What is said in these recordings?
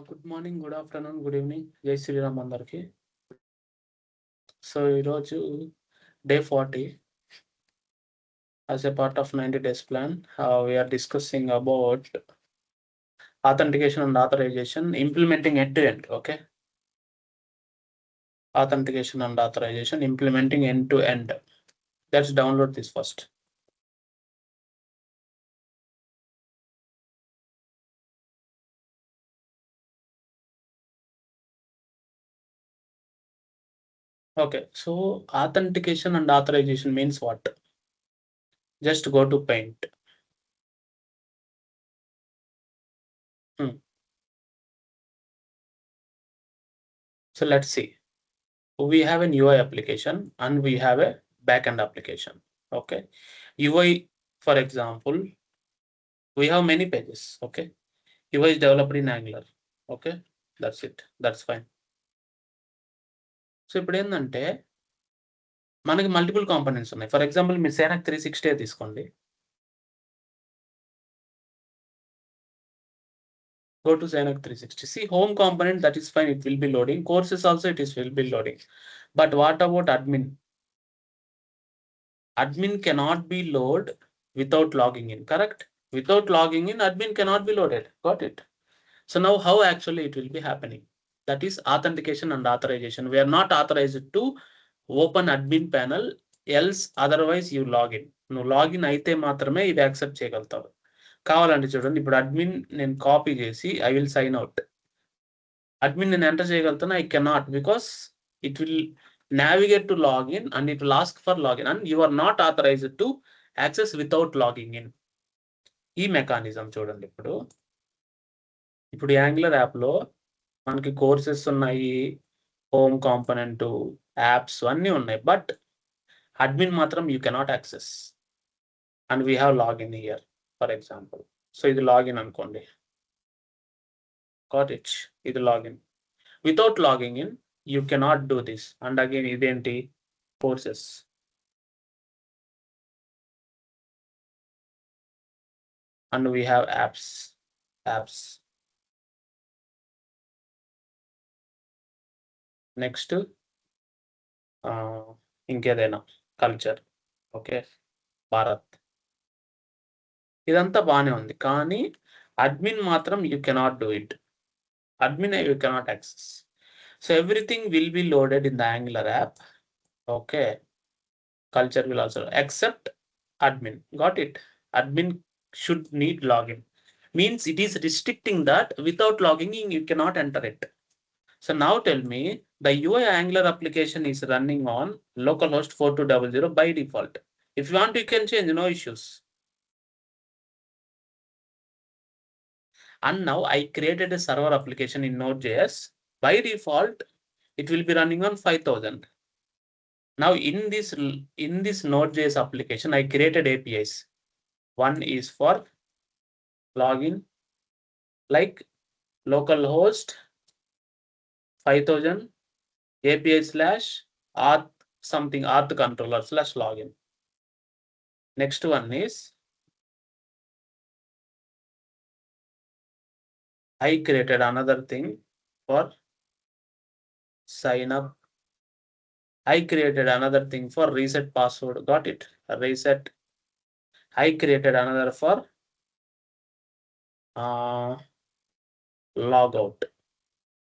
Good morning, good afternoon, good evening. జై శ్రీరామ్ అందరికి. So ఈరోజు day 40 as a part of 90 days plan. We are discussing about authentication and authorization, implementing end to end. Okay, authentication and authorization, implementing end to end. Let's download this first. Okay, so authentication and authorization means what? Just go to Paint. So let's see. We have an UI application and we have a backend application. Okay, UI, for example, we have many pages. Okay, UI is developed in Angular. Okay, that's it. That's fine. So ఇప్పుడు ఏంటంటే మనకి multiple components ఉన్నాయి. For example మీరు Synack 360 తీసుకోండి. Go to Synack 360. See home component, that is fine. It will be loading. Courses also will be loading. But what about admin? Admin cannot be loaded without logging in. Correct? Without logging in, admin cannot be loaded. Got it? So now how actually it will be happening? That is authentication and authorization. We are not authorized to open admin panel, else otherwise you log in. నువ్వు login అయితే మాత్రమే ఇది accept చేయగలుగుతావు. కావాలంటే చూడండి, ఇప్పుడు admin నేను copy చేసి I will sign out. Admin నేను ఎంటర్ చేయగలుగుతాను, I cannot, because it will navigate to login and it will ask for login and you are not authorized to access without logging in. ఈ mechanism చూడండి. ఇప్పుడు angular యాప్లో మనకి courses ఉన్నాయి, home component, apps అన్నీ ఉన్నాయి. But admin మాత్రం you cannot access and we have login here for example. So ఇది లాగిన్ అనుకోండి. గాట్ ఇట్, ఇది login. Without logging in you cannot do this. And again ఇదేంటి, courses. And we have apps. Next ఇంకేదైనా culture. Okay, Bharat. ఇదంతా బాగానే ఉంది, కానీ admin మాత్రం you cannot do it. Admin you cannot access. So everything will be loaded in the Angular app. Okay, culture will also, except admin. Got it? Admin should need login. Means it is restricting that without logging in you cannot enter it. So now tell me, the UI Angular application is running on localhost 4200 by default. If you want, you can change, no issues. And now I created a server application in Node.js. By default, it will be running on 5000. Now in this Node.js application, I created APIs. One is for login, like localhost 5000 API / auth something, auth controller / login. Next one is I created another thing for sign up. I created another thing for reset password. Got it? Reset. I created another for logout.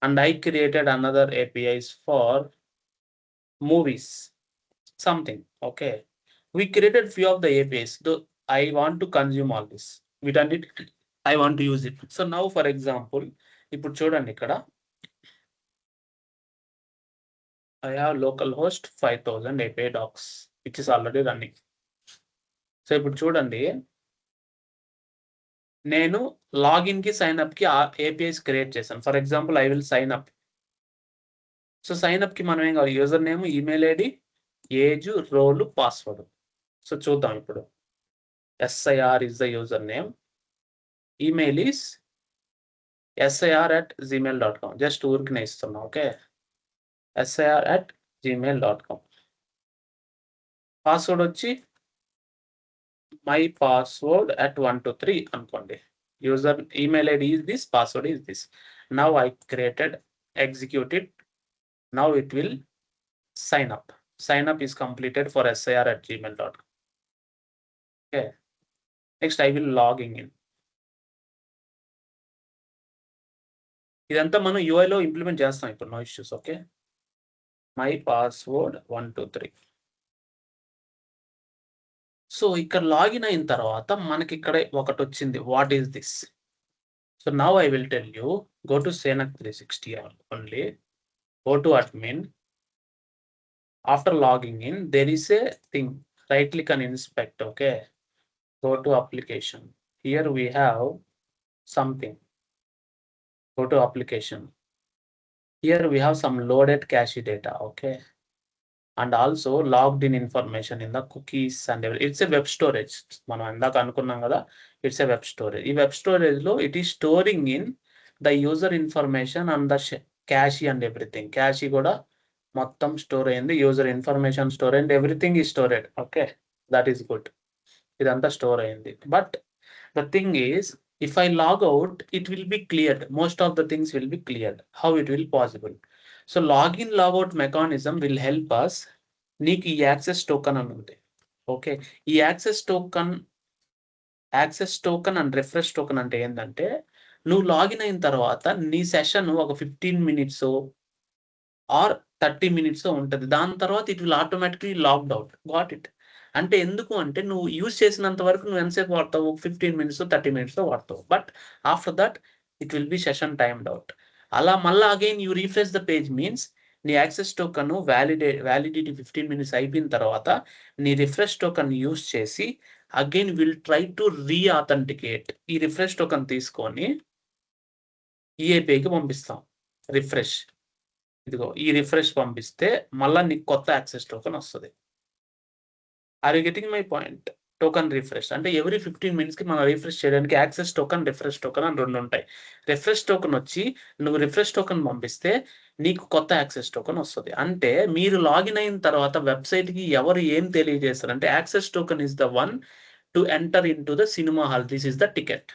And I created another APIs for movies, something. Okay, we created few of the APIs, though I want to consume all this. We done it, I want to use it. So now for example, ఇప్పుడు చూడండి, ఇక్కడ I have localhost 5000 API docs which is already running. So ఇప్పుడు చూడండి, నేను login కి sign up కి APIs create చేశాను. For example I will sign up. So sign up కి మనం ఏం కావాలి, user name, email ID, age, role, password. So చూద్దాం ఇప్పుడు. SIR is the username. Email is sir@gmail.com. Just ఊరికనే ఇస్తున్నా. Okay, sir@gmail.com. పాస్వర్డ్ వచ్చి మై పాస్వర్డ్ @123 అనుకోండి. User email ID is this, password is this. Now I created, execute it. Now it will sign up. Sign up is completed for sir@gmail.com. Okay. Next I will logging in. ఇదంతా మనం UI లో implement చేస్తాం ఇప్పుడు, no issues. Okay, my password 1 2 3. So ఇక్కడ login అయిన తర్వాత మనకి ఇక్కడ ఒకటి వచ్చింది, what is this? So now I will tell you, go to Senak 360 only, go to admin. After logging in, there is a thing, right click and inspect. Okay, go to application. Here we have something, go to application. Here we have some loaded cache data. Okay, and also logged in information in the cookies and everything. It's a web storage. మనం ఇందాక అనుకున్నాం కదా, it's a web storage. ఈ web storage లో it is storing in the user information and the cache and everything. Cache కూడా మొత్తం store అయింది, user information store అయింది, everything is stored. Okay, that is good. ఇదంతా స్టోర్ అయింది. But the thing is, if I log out, it will be cleared. Most of the things will be cleared. How it will possible? So login logout mechanism will help us. నీకు ఈ access token అని ఉంది. Okay, ఈ access token and refresh token అంటే ఏంటంటే, నువ్వు login అయిన తర్వాత నీ సెషన్ ఒక 15 minutes ఆర్ 30 minutes ఉంటుంది. దాని తర్వాత it will automatically logged out. Got it? అంటే ఎందుకు అంటే, నువ్వు యూజ్ చేసినంత వరకు నువ్వు ఎంతసేపు వాడతావు? 15 minutes 30 minutes వాడతావు. But after that it will B session timed out. అలా మళ్ళీ again you refresh the page means నీ యాక్సెస్ టోకన్ వ్యాలిడిటీ 15 minutes అయిపోయిన తర్వాత నీ రిఫ్రెష్ టోకన్ యూజ్ చేసి అగైన్ విల్ ట్రై టు రీఆథెంటికేట్. ఈ రిఫ్రెష్ టోకన్ తీసుకొని ఈ APIకి పంపిస్తాం. రిఫ్రెష్, ఇదిగో ఈ రిఫ్రెష్ పంపిస్తే మళ్ళీ నీకు కొత్త యాక్సెస్ టోకన్ వస్తుంది. Are you getting my point? Token refresh అంటే ఎవ్రీ 15 minutes కి మనం రిఫ్రెష్ చేయడానికి యాక్సెస్ టోకన్, రిఫ్రెష్ టోకన్ అని 2 ఉంటాయి. రిఫ్రెష్ టోకన్ వచ్చి నువ్వు రిఫ్రెష్ టోకన్ పంపిస్తే నీకు కొత్త యాక్సెస్ టోకన్ వస్తుంది. అంటే మీరు లాగిన్ అయిన తర్వాత వెబ్సైట్కి ఎవరు ఏం తెలియజేస్తారు అంటే, access token is the one to enter in to the cinema hall, this is the ticket.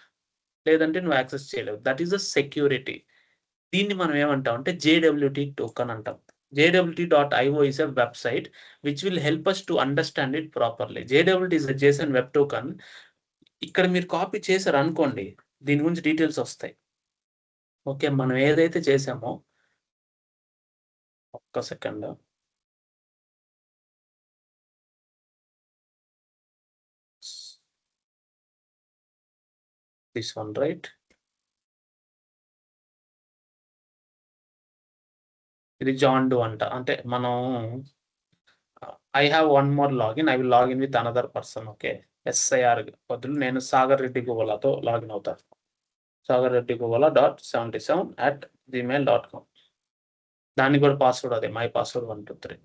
లేదంటే నువ్వు యాక్సెస్ చేయలేవు. That is the security. దీన్ని మనం ఏమంటాం అంటే JWT టోకన్ అంటాం. JWT.io is a website which will help us to understand it properly. JWT is a JSON web token. ఇక్కడ మీరు కాపీ చేశారు అనుకోండి, దీని గురించి డీటెయిల్స్ వస్తాయి. ఓకే, మనం ఏదైతే చేసామో, ఒక్క సెకండ్, దిస్ వన్ రైట్, ఇది జాన్ డో అంట. అంటే మనం I have one more login. I will log in with another person. Okay, SIR బదులు నేను సాగర్ రెడ్డి గోవాలాతో లాగిన్ అవుతాను. sagarreddygovala.77@gmail.com. దానికి కూడా పాస్వర్డ్ అదే, మై పాస్వర్డ్ 1 2 3.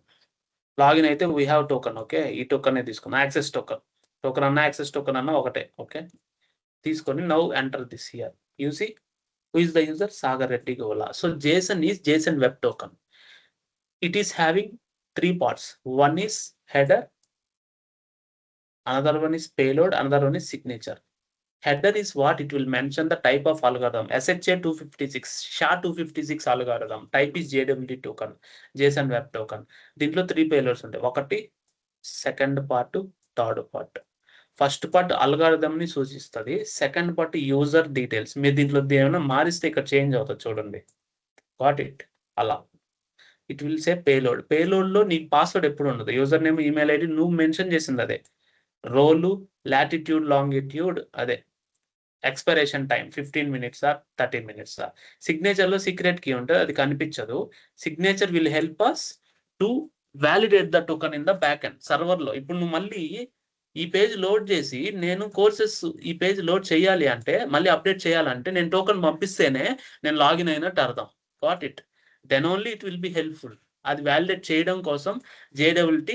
లాగిన్ అయితే వీ హ్యావ్ టోకన్. ఓకే, ఈ టోకన్ తీసుకున్నా, యాక్సెస్ టోకన్ అన్న యాక్సెస్ టోకన్ అన్న ఒకటే. ఓకే, తీసుకొని now enter this here. You see who is the user? Sagar Reddy గోవాలా. So JSON is JSON web token. It is having 3 parts. One is header, another one is payload, another one is signature. Header is what? It will mention the type of algorithm, SHA-256, SHA-256 algorithm. Type is JWT token, JSON web token. దీంట్లో 3 payloads ఉంటాయి. ఒకటి second part, third part. First part algorithm ని సూచిస్తుంది, second part user details. మీరు దీంట్లో ఏమైనా మారిస్తే ఇక్కడ చేంజ్ అవుతుంది చూడండి. Got it? అలా ఇట్ విల్ సే పేలోడ్. పేలోడ్లో నీకు పాస్వర్డ్ ఎప్పుడు ఉండదు. యూజర్ నేమ్, ఈమెయిల్ ఐడి నువ్వు మెన్షన్ చేసింది అదే. రోలు, లాటిట్యూడ్, లాంగిట్యూడ్ అదే. Expiration time 15 minutes 30 minutes. సిగ్నేచర్లో సీక్రెట్ కీ ఉంటుంది, అది కనిపించదు. Signature will help us to validate the token in the back end సర్వర్లో. ఇప్పుడు నువ్వు మళ్ళీ ఈ పేజ్ లోడ్ చేసి, నేను కోర్సెస్ ఈ పేజ్ లోడ్ చేయాలి అంటే, మళ్ళీ అప్డేట్ చేయాలంటే నేను టోకన్ పంపిస్తేనే నేను లాగిన్ అయినట్టు అర్థం. Got it? Then only it will be helpful. అది వ్యాలిడేట్ చేయడం కోసం JWT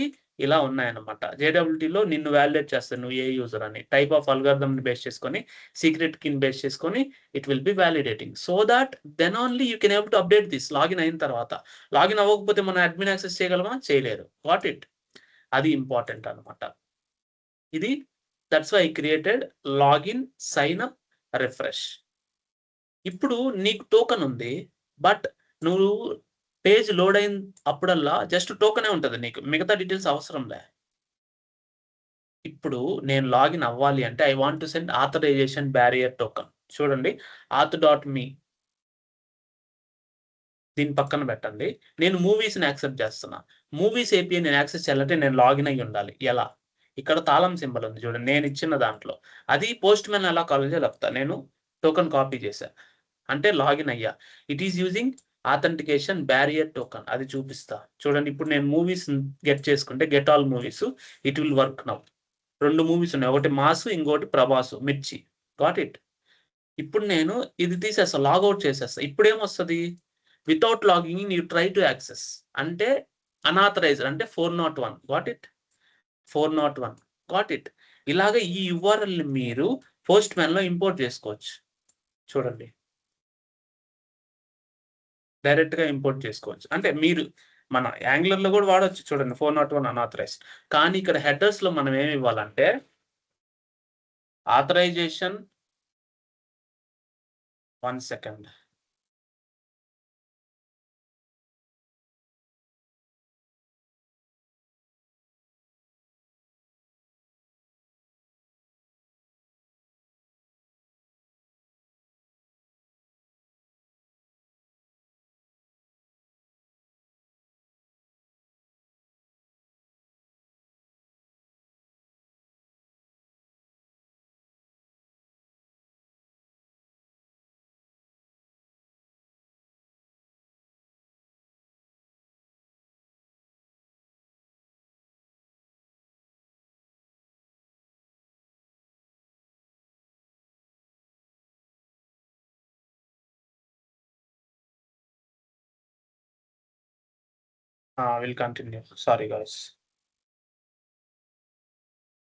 ఇలా ఉన్నాయన్నమాట. JWTలో నిన్ను వ్యాలిడేట్ చేస్తాను, నువ్వు ఏ యూజర్ అని. టైప్ ఆఫ్ అల్గారిథంని బేస్ చేసుకొని, సీక్రెట్ కీని బేస్ చేసుకొని it will be validating. So that then only you can able to update this. Login అయిన తర్వాత. లాగిన్ అవ్వకపోతే మనం అడ్మిన్ యాక్సెస్ చేయగలమా? చేయలేరు. Got it? అది ఇంపార్టెంట్ అనమాట. ఇది that's why I created login, sign up, refresh. ఇప్పుడు నీకు టోకెన్ ఉంది, బట్ నువ్వు పేజ్ లోడ్ అయిన అప్పుడల్లా జస్ట్ టోకెనే ఉంటది నీకు. మిగతా డీటెయిల్స్ అవసరం లే. ఇప్పుడు నేను లాగిన్ అవ్వాలి అంటే I want to send authorization bearer token. చూడండి auth.me దీని పక్కన పెట్టండి. నేను మూవీస్‌ని యాక్సెప్ట్ చేస్తున్నా. మూవీస్ ఏపీఐ నేను యాక్సెస్ చేయాలంటే నేను లాగిన్ అయ్యి ఉండాలి. ఎలా? ఇక్కడ తాళం సింబల్ ఉంది చూడండి. నేను ఇచ్చిన దాంట్లో. అది పోస్ట్‌మ్యాన్ ఎలా కాల్ చేయాలో చెప్తా. నేను టోకెన్ కాపీ చేశా. అంటే లాగిన్ అయ్యా. It is using authentication bearer token అది చూపిస్తా. చూడండి ఇప్పుడు నేను మూవీస్ గెట్ చేసుకుంటే get all movies it will work now. 2 movies ఉన్నాయి. ఒకటి 'మాసు' ఇంకోటి 'ప్రభాసు' 'మిర్చి'. Got it. ఇప్పుడు నేను ఇది తీసేస్తా. లాగౌట్ చేసేస్తా. ఇప్పుడేమొస్తది? Without logging in you try to access. అంటే అనాథరైజ్డ్ అంటే 401. Got it? 401. Got it. ఇలాగ ఈ యూఆర్ఎల్‌ని మీరు పోస్ట్‌మ్యాన్‌లో ఇంపోర్ట్ చేసుకోవచ్చు. చూడండి. డైరెక్ట్‌గా ఇంపోర్ట్ చేసుకోవచ్చు. అంటే మీరు మన యాంగ్లర్‌లో కూడా వాడొచ్చు చూడండి 401 అనాథరైజ్డ్. కానీ ఇక్కడ హెడర్స్‌లో మనం ఏమి ఇవ్వాలంటే authorization 1 second. We'll continue. Sorry, guys.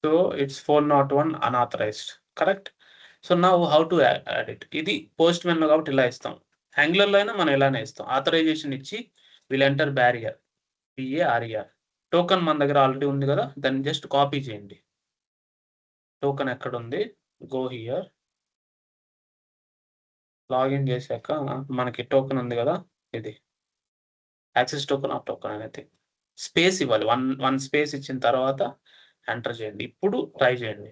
So it's 401 unauthorized. Correct? So now how to add it? ఇది పోస్ట్‌మ్యాన్‌లో కాబట్టి ఇలా ఇస్తాం. యాంగ్లర్‌లో అయినా మనం ఇలానే ఇస్తాం. ఆథరైజేషన్ ఇచ్చి will enter barrier. BARER. Token మన దగ్గర ఆల్రెడీ ఉంది కదా! దాన్ని జస్ట్ కాపీ చేయండి. టోకెన్ ఎక్కడుంది? Go here. లాగిన్ చేశాక మనకి టోకెన్ ఉంది కదా! ఇది. యాక్సెస్ టోకెన్, ఆఫ్ టోకెన్ అనేది. స్పేస్ ఇవ్వాలి. 1 స్పేస్ ఇచ్చిన తర్వాత ఎంటర్ చేయండి. ఇప్పుడు ట్రై చేయండి.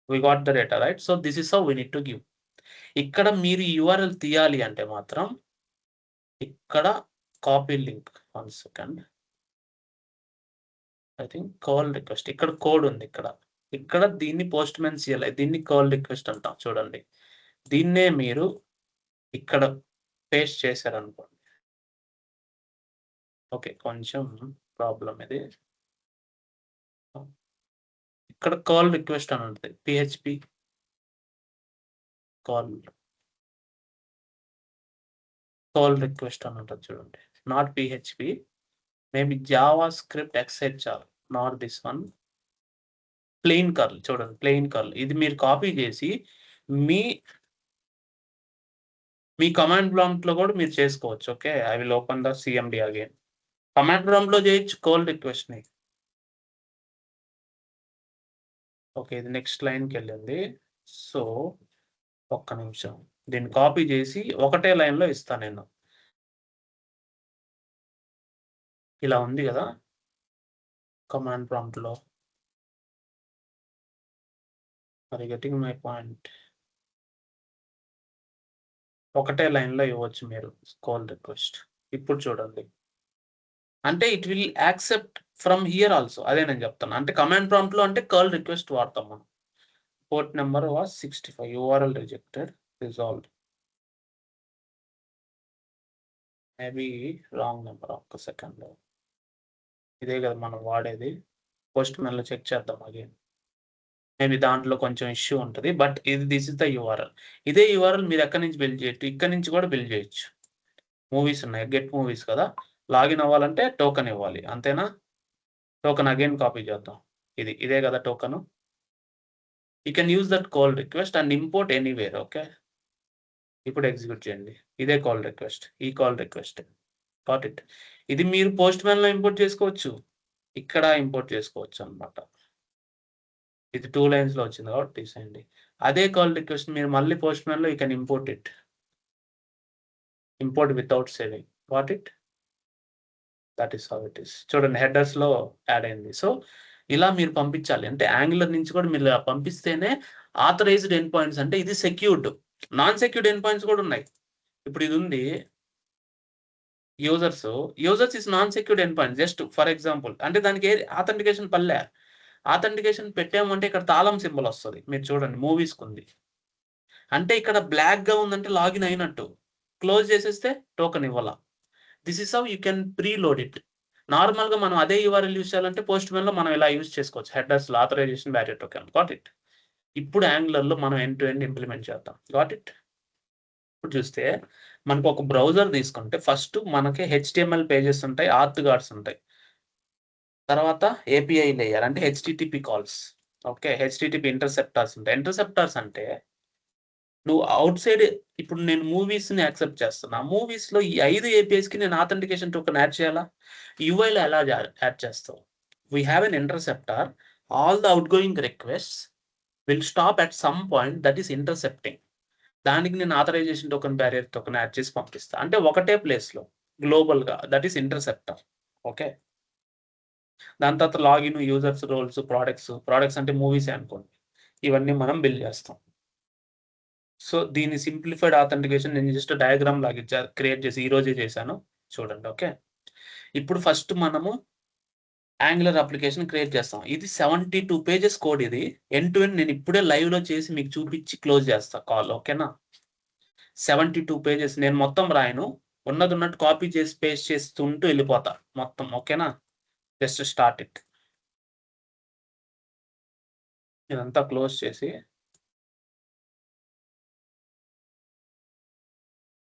We got the data right. So this is how we need to give. ఇక్కడ మీరు యూఆర్ఎల్ తీయాలి అంటే మాత్రం ఇక్కడ copy link 1 second. I think call request. ఇక్కడ కోడ్ ఉంది ఇక్కడ. ఇక్కడ దీన్ని పోస్ట్‌మ్యాన్ CLI దీన్ని కాల్ రిక్వెస్ట్ అంటాం చూడండి. దీన్నే మీరు ఇక్కడ పేస్ట్ చేశారనుకోండి. ఓకే. కొంచెం ప్రాబ్లమ్ ఇది. ఇక్కడ కాల్ రిక్వెస్ట్ అని ఉంటది. PHP కాల్ రిక్వెస్ట్ అని ఉంటది చూడండి. Not PHP. Maybe JavaScript XHR. Not this one. Plain curl చూడండి. Plain curl. ఇది మీరు కాపీ చేసి మీ కమాండ్ ప్రాంప్ట్‌లో కూడా మీరు చేసుకోవచ్చు. Okay. I will open the CMD again. Command ప్రాంప్ట్‌లో చేయొచ్చు కాల్ రిక్వెస్ట్‌ని. ఓకే. ఇది నెక్స్ట్ లైన్‌కెళ్ళింది. సో ఒక్క నిమిషం. దీన్ని కాపీ చేసి ఒకటే లైన్‌లో ఇస్తా నేను. ఇలా ఉంది కదా! కమాండ్ ప్రాంప్ట్‌లో. Are you getting my point? ఒకటే లైన్‌లో ఇవ్వచ్చు మీరు కాల్ రిక్వెస్ట్. ఇప్పుడు చూడండి. అంటే it will accept from here also. అదే నేను చెప్తున్నా. అంటే కమాండ్ ప్రాంప్ట్‌లో అంటే కాల్ రిక్వెస్ట్ వాడతాం మనం. Port number was 65. URL rejected. Resolved. Maybe wrong number. ఒక్క సెకండ్. ఇదే కదా మనం వాడేది. పోస్ట్‌మ్యాన్‌లో చెక్ చేద్దాం అగైన్. మేబీ దాంట్లో కొంచెం ఇష్యూ ఉంటది. But this is the URL. ఇదే URL మీరు ఎక్కడి నుంచి బిల్డ్ చేయొచ్చు. ఇక్కడి నుంచి కూడా బిల్డ్ చేయొచ్చు. మూవీస్ ఉన్నాయి. గెట్ మూవీస్ కదా! లాగిన్ అవ్వాలంటే టోకెన్ ఇవ్వాలి. అంతేనా? టోకెన్ అగైన్ కాపీ చేద్దాం. ఇదే కదా token. You can use that call request and import anywhere. Okay. ఇప్పుడు ఎగ్జిక్యూట్ చేయండి. ఇదే కాల్ రిక్వెస్ట్. ఈ కాల్ రిక్వెస్ట్. Got it. ఇది మీరు పోస్ట్‌మ్యాన్‌లో ఇంపోర్ట్ చేసుకోవచ్చు. ఇక్కడ ఇంపోర్ట్ చేసుకోవచ్చు అన్నమాట. ఇది 2 లైన్స్‌లో వచ్చింది కాబట్టి తీసేయండి. అదే కాల్ రిక్వెస్ట్ మీరు మళ్ళీ పోస్ట్‌మ్యాన్‌లో you can import it. Import without saving. What it, that is how it is. చూడండి హెడర్స్ లో యాడ్ అయింది. సో ఇలా మీరు పంపించాలి. అంటే యాంగులర్ నుంచి కూడా మీరు పంపిస్తేనే ఆథరైజ్డ్ ఎండ్ పాయింట్స్. అంటే ఇది secured. Non secured end points కూడా ఉన్నాయి. ఇప్పుడు ఇది ఉంది users is non secured end point. Just for example, అంటే దానికి ఆథెంటికేషన్ పల్లె. ఆథెంటికేషన్ పెట్టామంటే ఇక్కడ తాళం సింబల్ వస్తుంది. మీరు చూడండి మూవీస్కి ఉంది. అంటే ఇక్కడ బ్లాక్ గా ఉందంటే లాగిన్ అయినట్టు. క్లోజ్ చేసేస్తే టోకెన్ ఇవ్వాల. This is how you can preload it. Normal గా మనం అదే URL యూస్ చేయాలంటే పోస్ట్ మ్యాన్ లో మనం ఇలా యూస్ చేసుకోవచ్చు. హెడర్స్ లో authorization bearer token. Got it. ఇప్పుడు యాంగులర్ లో మనం ఎండ్ టు ఎండ్ ఇంప్లిమెంట్ చేద్దాం. Got it. ఇప్పుడు చూస్తే మనకు ఒక బ్రౌజర్ తీసుకుంటే ఫస్ట్ మనకి HTML పేజెస్ ఉంటాయి, ఆర్త్ గార్డ్స్ ఉంటాయి. తర్వాత API లేయర్ అంటే HTTP కాల్స్. ఓకే, HTTP ఇంటర్సెప్టార్స్ ఉంటాయి. ఇంటర్సెప్టార్స్ అంటే నువ్వు అవుట్ సైడ్, ఇప్పుడు నేను మూవీస్ ని యాక్సెప్ట్ చేస్తున్నా. మూవీస్ లో ఈ 5 APIs కి నేను ఆథెంటికేషన్ టోకెన్ యాడ్ చేయాలా? UI లో ఎలా యాడ్ చేస్తావు? We have an interceptor. All the outgoing requests will stop at some point that is intercepting. దానికి నేను authorization token bearer token add చేసి పంపిస్తా. అంటే ఒకటే ప్లేస్ లో గ్లోబల్ గా, దట్ ఈస్ ఇంటర్సెప్టర్. ఓకే, దాని తర్వాత లాగిన్, యూజర్స్, రోల్స్, ప్రోడక్ట్స్ అంటే మూవీస్ అనుకోండి. ఇవన్నీ మనం బిల్డ్ చేస్తాం. సో దీని సింప్లిఫైడ్ ఆథెంటికేషన్ నేను జస్ట్ డయాగ్రామ్ లాగా క్రియేట్ చేసి ఈ రోజే చేశాను. చూడండి. ఓకే, ఇప్పుడు ఫస్ట్ మనము యాంగులర్ అప్లికేషన్ క్రియేట్ చేస్తాం. ఇది 72 పేజెస్ కోడ్. ఇది ఎండ్ టు ఎండ్ నేను ఇప్పుడే లైవ్ లో చేసి మీకు చూపించి క్లోజ్ చేస్తా కాల్. ఓకేనా? 72 పేజెస్ నేను మొత్తం రాయను, ఉన్నది ఉన్నట్టు కాపీ చేసి పేస్ట్ చేస్తుంటూ వెళ్ళిపోతా మొత్తం. ఓకేనా? Just start it. ఇదంతా క్లోజ్ చేసి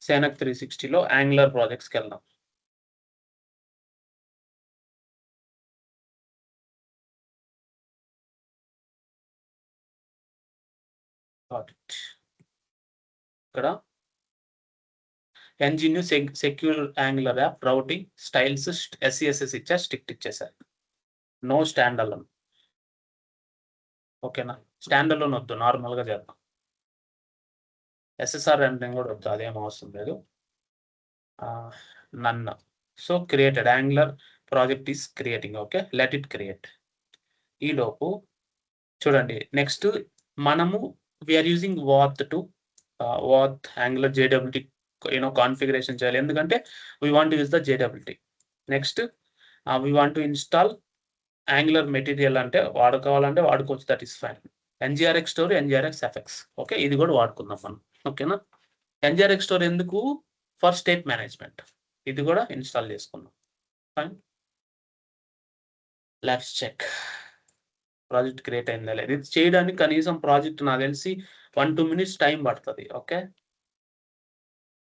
సేనక్ 360లో యాంగులర్ ప్రాజెక్ట్స్కి వెళ్దాం. ఇక్కడ ఎంజిన్ secure Angular app routing styles SCSS ఇచ్చా, స్టిక్ట్ ఇచ్చేసారు. No standalone. ఓకేనా? స్టాండ్ అలోన్ వద్దు, నార్మల్గా చేద్దాం. SSR రెండింగ్ కూడా వద్దు, అదేం అవసరం లేదు. నన్ను. So created Angular project is creating. Okay, let it create. ఈ లోపు చూడండి, నెక్స్ట్ మనము we are using with Angular JWT configuration చేయాలి. ఎందుకంటే we want use the JWT. Next we want to install Angular material. అంటే వాడుకోవాలంటే వాడుకోవచ్చు, that is fine. NGRX store, NGRX FX. Okay, ఇది కూడా వాడుకుందాం మనం. ఓకేనా? NGRX స్టోర్ ఎందుకు? For state management. ఇది కూడా ఇన్స్టాల్ చేసుకుందాం. Fine. Let's check project create అయిందా లేదు. ఇది చేయడానికి కనీసం ప్రాజెక్ట్ నాకు తెలిసి 1-2 minutes టైం పడుతుంది. ఓకే,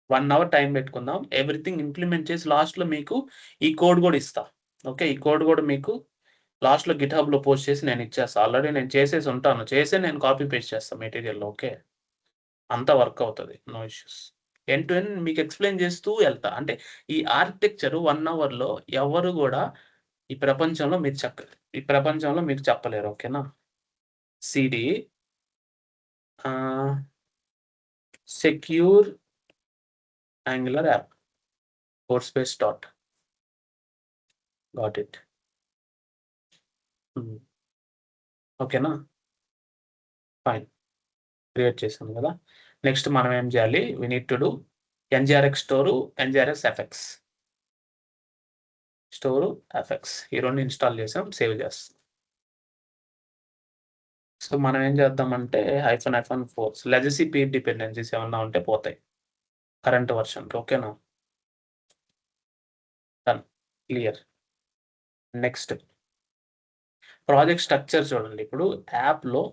1 hour టైం పెట్టుకుందాం. ఎవ్రీథింగ్ ఇంప్లిమెంట్ చేసి లాస్ట్లో మీకు ఈ కోడ్ కూడా ఇస్తా. ఓకే, ఈ కోడ్ కూడా మీకు లాస్ట్లో గిట్హబ్లో పోస్ట్ చేసి నేను ఇచ్చేస్తాను. ఆల్రెడీ నేను చేసేసి ఉంటాను, నేను కాపీ పేస్ట్ చేస్తాను మెటీరియల్. ఓకే, అంతా వర్క్ అవుతుంది, no issues. End to end మీకు ఎక్స్ప్లెయిన్ చేస్తూ వెళ్తా. అంటే ఈ ఆర్కిటెక్చర్ 1 hourలో ఎవరు కూడా ఈ ప్రపంచంలో మీకు చెప్పలేరు. ఓకేనా? CD secure Angular app core space dot. Got it. ఓకేనా? ఫైన్, క్రియేట్ చేసాం కదా. నెక్స్ట్ మనం ఏం చేయాలి? We need to do NGRX store, NGRX FX. Store, FX ఈ రెండు ఇన్స్టాల్ చేసాం, సేవ్ చేస్తాం. సో మనం ఏం చేద్దామంటే -4 లెగసీ పీర్ డిపెండెన్సీస్ ఏమన్నా ఉంటే పోతాయి కరెంట్ వర్షన్కి. ఓకేనా? Done, clear. Next project structure చూడండి. ఇప్పుడు యాప్లో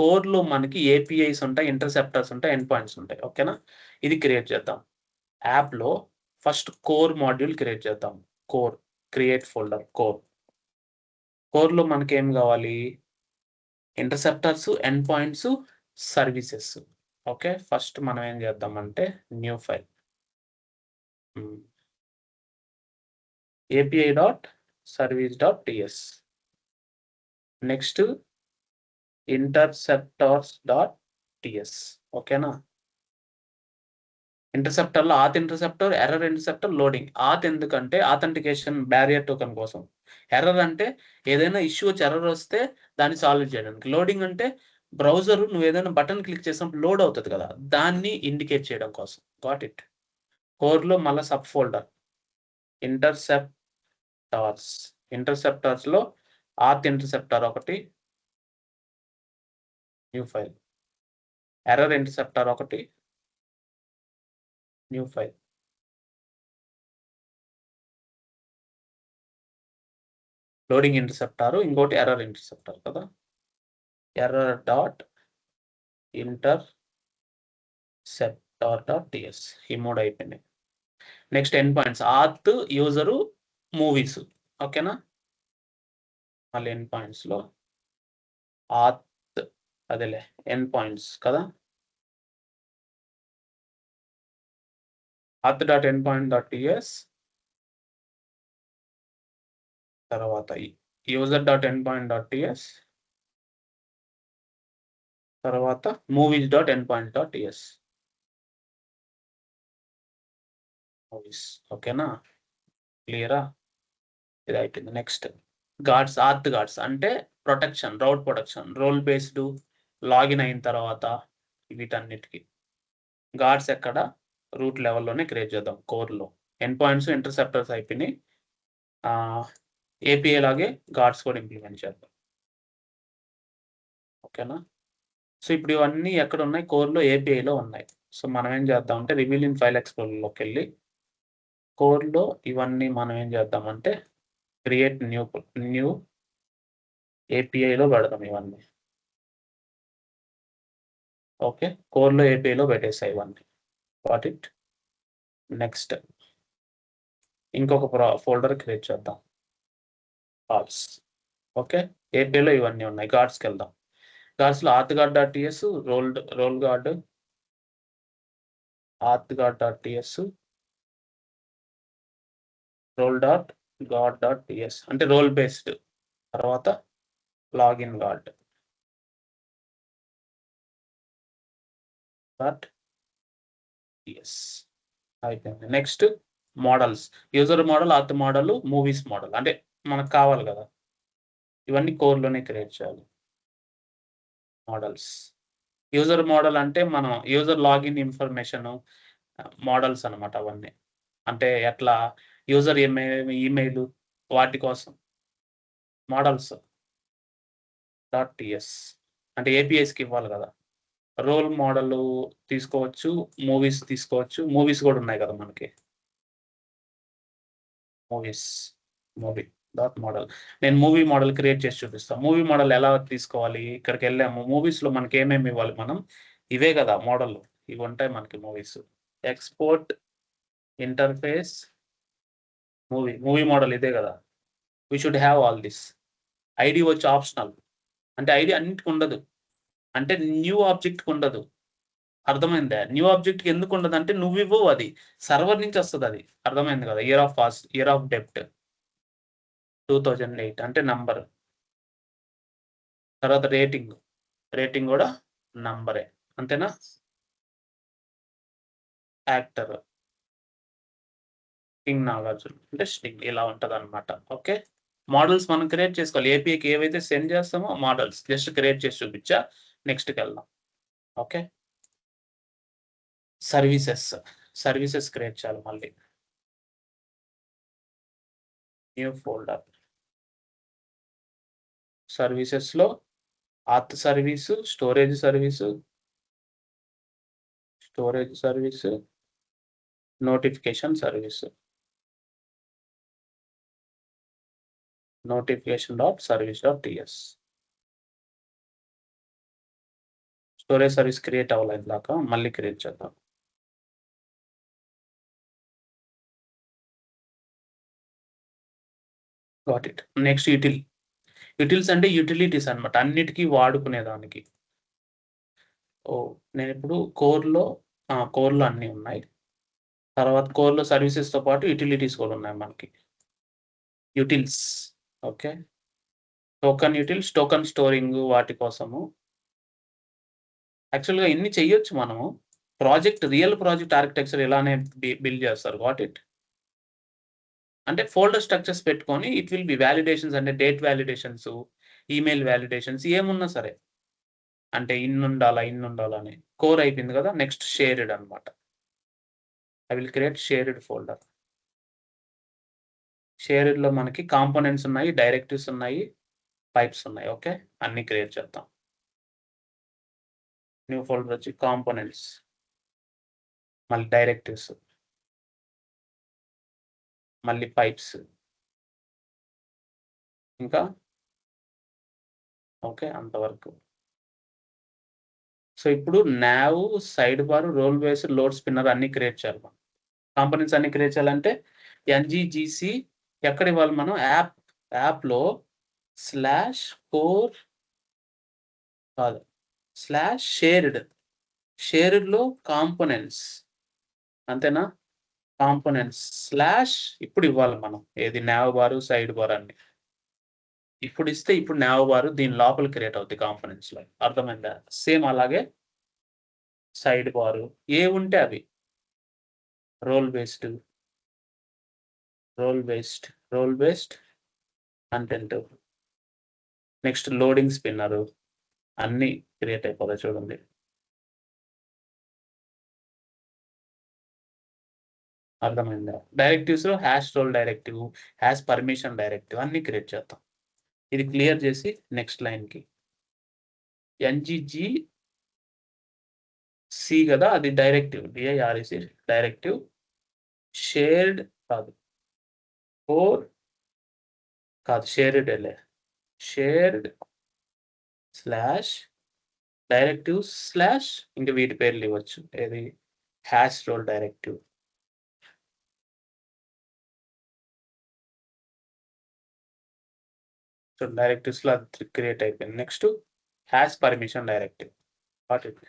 కోర్లో మనకి APIs ఉంటాయి, ఇంటర్సెప్టర్స్ ఉంటాయి, ఎండ్ పాయింట్స్ ఉంటాయి. ఓకేనా? ఇది క్రియేట్ చేద్దాం. యాప్లో ఫస్ట్ కోర్ మాడ్యూల్ క్రియేట్ చేద్దాం. Core create folder. కోర్లో మనకి ఏం కావాలి? Interceptors, end points, services. Okay, first మనం ఏం చేద్దామంటే new file API.service.ts. Next interceptors.ts. ఓకేనా? ఇంటర్సెప్టర్లో auth interceptor, error interceptor, loading. Auth ఎందుకంటే ఆథెంటికేషన్ బ్యారియర్ టోకెన్ కోసం. ఎర్రర్ అంటే ఏదైనా ఇష్యూ వచ్చి ఎర్రర్ వస్తే దాన్ని సాల్వ్ చేయడానికి. లోడింగ్ అంటే బ్రౌజర్ నువ్వు ఏదైనా బటన్ క్లిక్ చేసినప్పుడు లోడ్ అవుతుంది కదా, దాన్ని ఇండికేట్ చేయడం కోసం. Got it. కోర్లో మళ్ళీ సబ్ ఫోల్డర్ ఇంటర్సెప్టార్స్. ఇంటర్సెప్టార్స్లో ఆత్ ఇంటర్సెప్టర్ ఒకటి, న్యూ ఫైల్. ఎర్రర్ ఇంటర్సెప్టర్ ఒకటి, న్యూ ఫైల్. లోడింగ్ ఇంటర్సెప్టారు, ఇంకోటి ఎర్రర్ ఇంటర్సెప్టర్ కదా. Error dot interceptor. ఈ 3 అయిపోయినాయి. Next end points auth, user, movies. ఓకేనా. మళ్ళీ ఎండ్ పాయింట్స్లో ఆత్ అదేలే ఎండ్ పాయింట్స్ కదా. auth.endpoint.ts, తర్వాత user.endpoint.ts, తర్వాత movies.endpoint.ts. మూవీస్. ఓకేనా, క్లియరా. ఇది అయిపోయింది. Next guards. ఆత్ గార్డ్స్ అంటే protection, route protection, role based login అయిన తర్వాత వీటన్నిటికి గార్డ్స్ ఎక్కడ రూట్ లెవెల్లోనే క్రియేట్ చేద్దాం కోర్లో. ఎండ్ పాయింట్స్ ఇంటర్సెప్టర్స్ అయిపోయినాయి. ఏపీఐ లాగే గార్డ్స్ కూడా ఇంప్లిమెంట్ చేద్దాం. ఓకేనా. సో ఇప్పుడు ఇవన్నీ ఎక్కడ ఉన్నాయి, కోర్లో ఏపీఐలో ఉన్నాయి. సో మనం ఏం చేద్దాం అంటే రివీల్ ఇన్ ఫైల్ ఎక్స్ప్లోరర్లోకి వెళ్ళి కోర్లో ఇవన్నీ మనం ఏం చేద్దామంటే క్రియేట్ న్యూ ఏపీఐలో పెడదాం ఇవన్నీ. ఓకే, కోర్లో ఏపీఐలో పెట్టేసాయి ఇవన్నీ. What it. నెక్స్ట్ ఇంకొక ఫోల్డర్ క్రియేట్ చేద్దాం, గార్డ్స్. ఓకే, ఏపీఐలో ఇవన్నీ ఉన్నాయి. గార్డ్స్కి వెళ్దాం. గార్డ్స్లో authguard.ts, role gourd, authguard.ts, roll.guard.ts అంటే రోల్ బేస్డ్. తర్వాత లాగిన్ గార్డ్ .ts అయిపోయింది. Next models, user model, auth model, movies model అంటే మనకు కావాలి కదా, ఇవన్నీ కోర్లోనే క్రియేట్ చేయాలి. మోడల్స్, యూజర్ మోడల్ అంటే మనం యూజర్ లాగిన్ ఇన్ఫర్మేషన్ మోడల్స్ అనమాట అవన్నీ. అంటే ఎట్లా యూజర్ ఈమెయిల్ వాటి కోసం మోడల్స్ .ts అంటే ఏపీఎస్కి ఇవ్వాలి కదా. రోల్ మోడల్ తీసుకోవచ్చు, మూవీస్ తీసుకోవచ్చు. మూవీస్ కూడా ఉన్నాయి కదా మనకి. Movie dot model. నేను మూవీ మోడల్ క్రియేట్ చేసి చూపిస్తాను. మూవీ మోడల్ ఎలా తీసుకోవాలి, ఇక్కడికి వెళ్ళాము. మూవీస్లో మనకి ఏమేమి ఇవ్వాలి, మనం ఇవే కదా మోడల్, ఇవి ఉంటాయి మనకి movies. Export interface movie model ఇదే కదా. We should have all this. ID వచ్చి ఆప్షనల్, అంటే ఐడి అన్నిటికి ఉండదు, అంటే న్యూ ఆబ్జెక్ట్కి ఉండదు. అర్థమైందా. న్యూ ఆబ్జెక్ట్కి ఎందుకు ఉండదు అంటే నువ్వు ఇవ్వవు, అది సర్వర్ నుంచి వస్తుంది. అది అర్థమైంది కదా. ఇయర్ ఆఫ్ డెప్ట్ 2008 అంటే నంబర్. తర్వాత రేటింగ్ కూడా నంబరే, అంతేనా. యాక్టర్ కింగ్ నాగార్జున అంటే స్టింగ్, ఇలా ఉంటుంది అనమాట. ఓకే, మోడల్స్ మనం క్రియేట్ చేసుకోవాలి. ఏపీకి ఏవైతే సెండ్ చేస్తామో మోడల్స్ జస్ట్ క్రియేట్ చేసి చూపించా. నెక్స్ట్కి వెళ్దాం. ఓకే, సర్వీసెస్ క్రియేట్ చేయాలి. మళ్ళీ న్యూ ఫోల్డర్. సర్వీసెస్లో auth service, storage service, notification service, notification.service.ts. Storage service create అవ్వలేదు దాకా, మళ్ళీ క్రియేట్ చేద్దాం. Got it. నెక్స్ట్ యూటిల్స్ అంటే యూటిలిటీస్ అనమాట, అన్నిటికీ వాడుకునేదానికి. నేను ఇప్పుడు కోర్లో అన్నీ ఉన్నాయి. తర్వాత కోర్లో సర్వీసెస్తో పాటు యూటిలిటీస్ కూడా ఉన్నాయి మనకి. యూటిల్స్. ఓకే, టోకన్ స్టోరింగ్ వాటి కోసము. యాక్చువల్గా ఇన్ని చెయ్యొచ్చు మనము. రియల్ ప్రాజెక్ట్ ఆర్కిటెక్చర్ ఇలానే బిల్డ్ చేస్తారు. Got it? అంటే ఫోల్డర్ స్ట్రక్చర్స్ పెట్టుకొని ఇట్ విల్ బి వాలిడేషన్స్, అంటే డేట్ వాలిడేషన్స్, ఈమెయిల్ వాలిడేషన్స్ ఏమున్నా సరే. అంటే ఇన్నుండాలా అని. కోర్ అయిపోయింది కదా! నెక్స్ట్ షేర్డ్ అనమాట. I will create shared folder. షేర్డ్‌లో మనకి కాంపోనెంట్స్ ఉన్నాయి, డైరెక్టివ్స్ ఉన్నాయి, పైప్స్ ఉన్నాయి. ఓకే. అన్నీ క్రియేట్ చేద్దాం. న్యూ ఫోల్డర్ వచ్చి కాంపోనెంట్స్, మళ్ళీ డైరెక్టివ్స్, మళ్ళీ పైప్స్, ఇంకా ఓకే అంతవరకు. సో ఇప్పుడు nav, sidebar, role base, load spinner అన్నీ క్రియేట్ చేయాలి మనం. కాంపోనెంట్స్ అన్నీ క్రియేట్ చేయాలంటే ఎన్‌జీజీసీ ఎక్కడ ఇవ్వాలి మనం? యాప్‌లో /core కాదు /షేర్డ్‌లో కాంపోనెంట్స్ అంతేనా? కాంపోనెంట్స్ / ఇప్పుడు ఇవ్వాలి మనం. ఏది? నావ్ బార్, సైడ్ బార్ అన్ని. ఇప్పుడు ఇస్తే ఇప్పుడు నావ్ బార్ దీని లోపల క్రియేట్ అవుద్ది కాంపోనెంట్స్‌లో. అర్థమైందా? సేమ్ అలాగే సైడ్ బార్ ఏవుంటే అవి. Role based content. Next loading spinner అన్నీ క్రియేట్ అయిపోతాయి చూడండి. అర్థమైందా? డైరెక్టివ్స్‌లో రోల్ డైరెక్టివ్, పర్మిషన్ డైరెక్టివ్ అన్నీ క్రియేట్ చేద్దాం. ఇది క్లియర్ చేసి నెక్స్ట్ లైన్‌కి ఎన్‌జీజీసీ కదా! అది డైరెక్టివ్. DIREC directive. షేర్డ్ కాదు. కోర్ కాదు. షేర్డేలే. షేర్డ్ /డైరెక్టివ్స్/ ఇంక వీటి పేర్లు ఇవ్వచ్చు. ఏది? Role directive. సో డైరెక్టివ్స్‌లో అది క్రియేట్ అయిపోయింది. Next permission directive. Got it?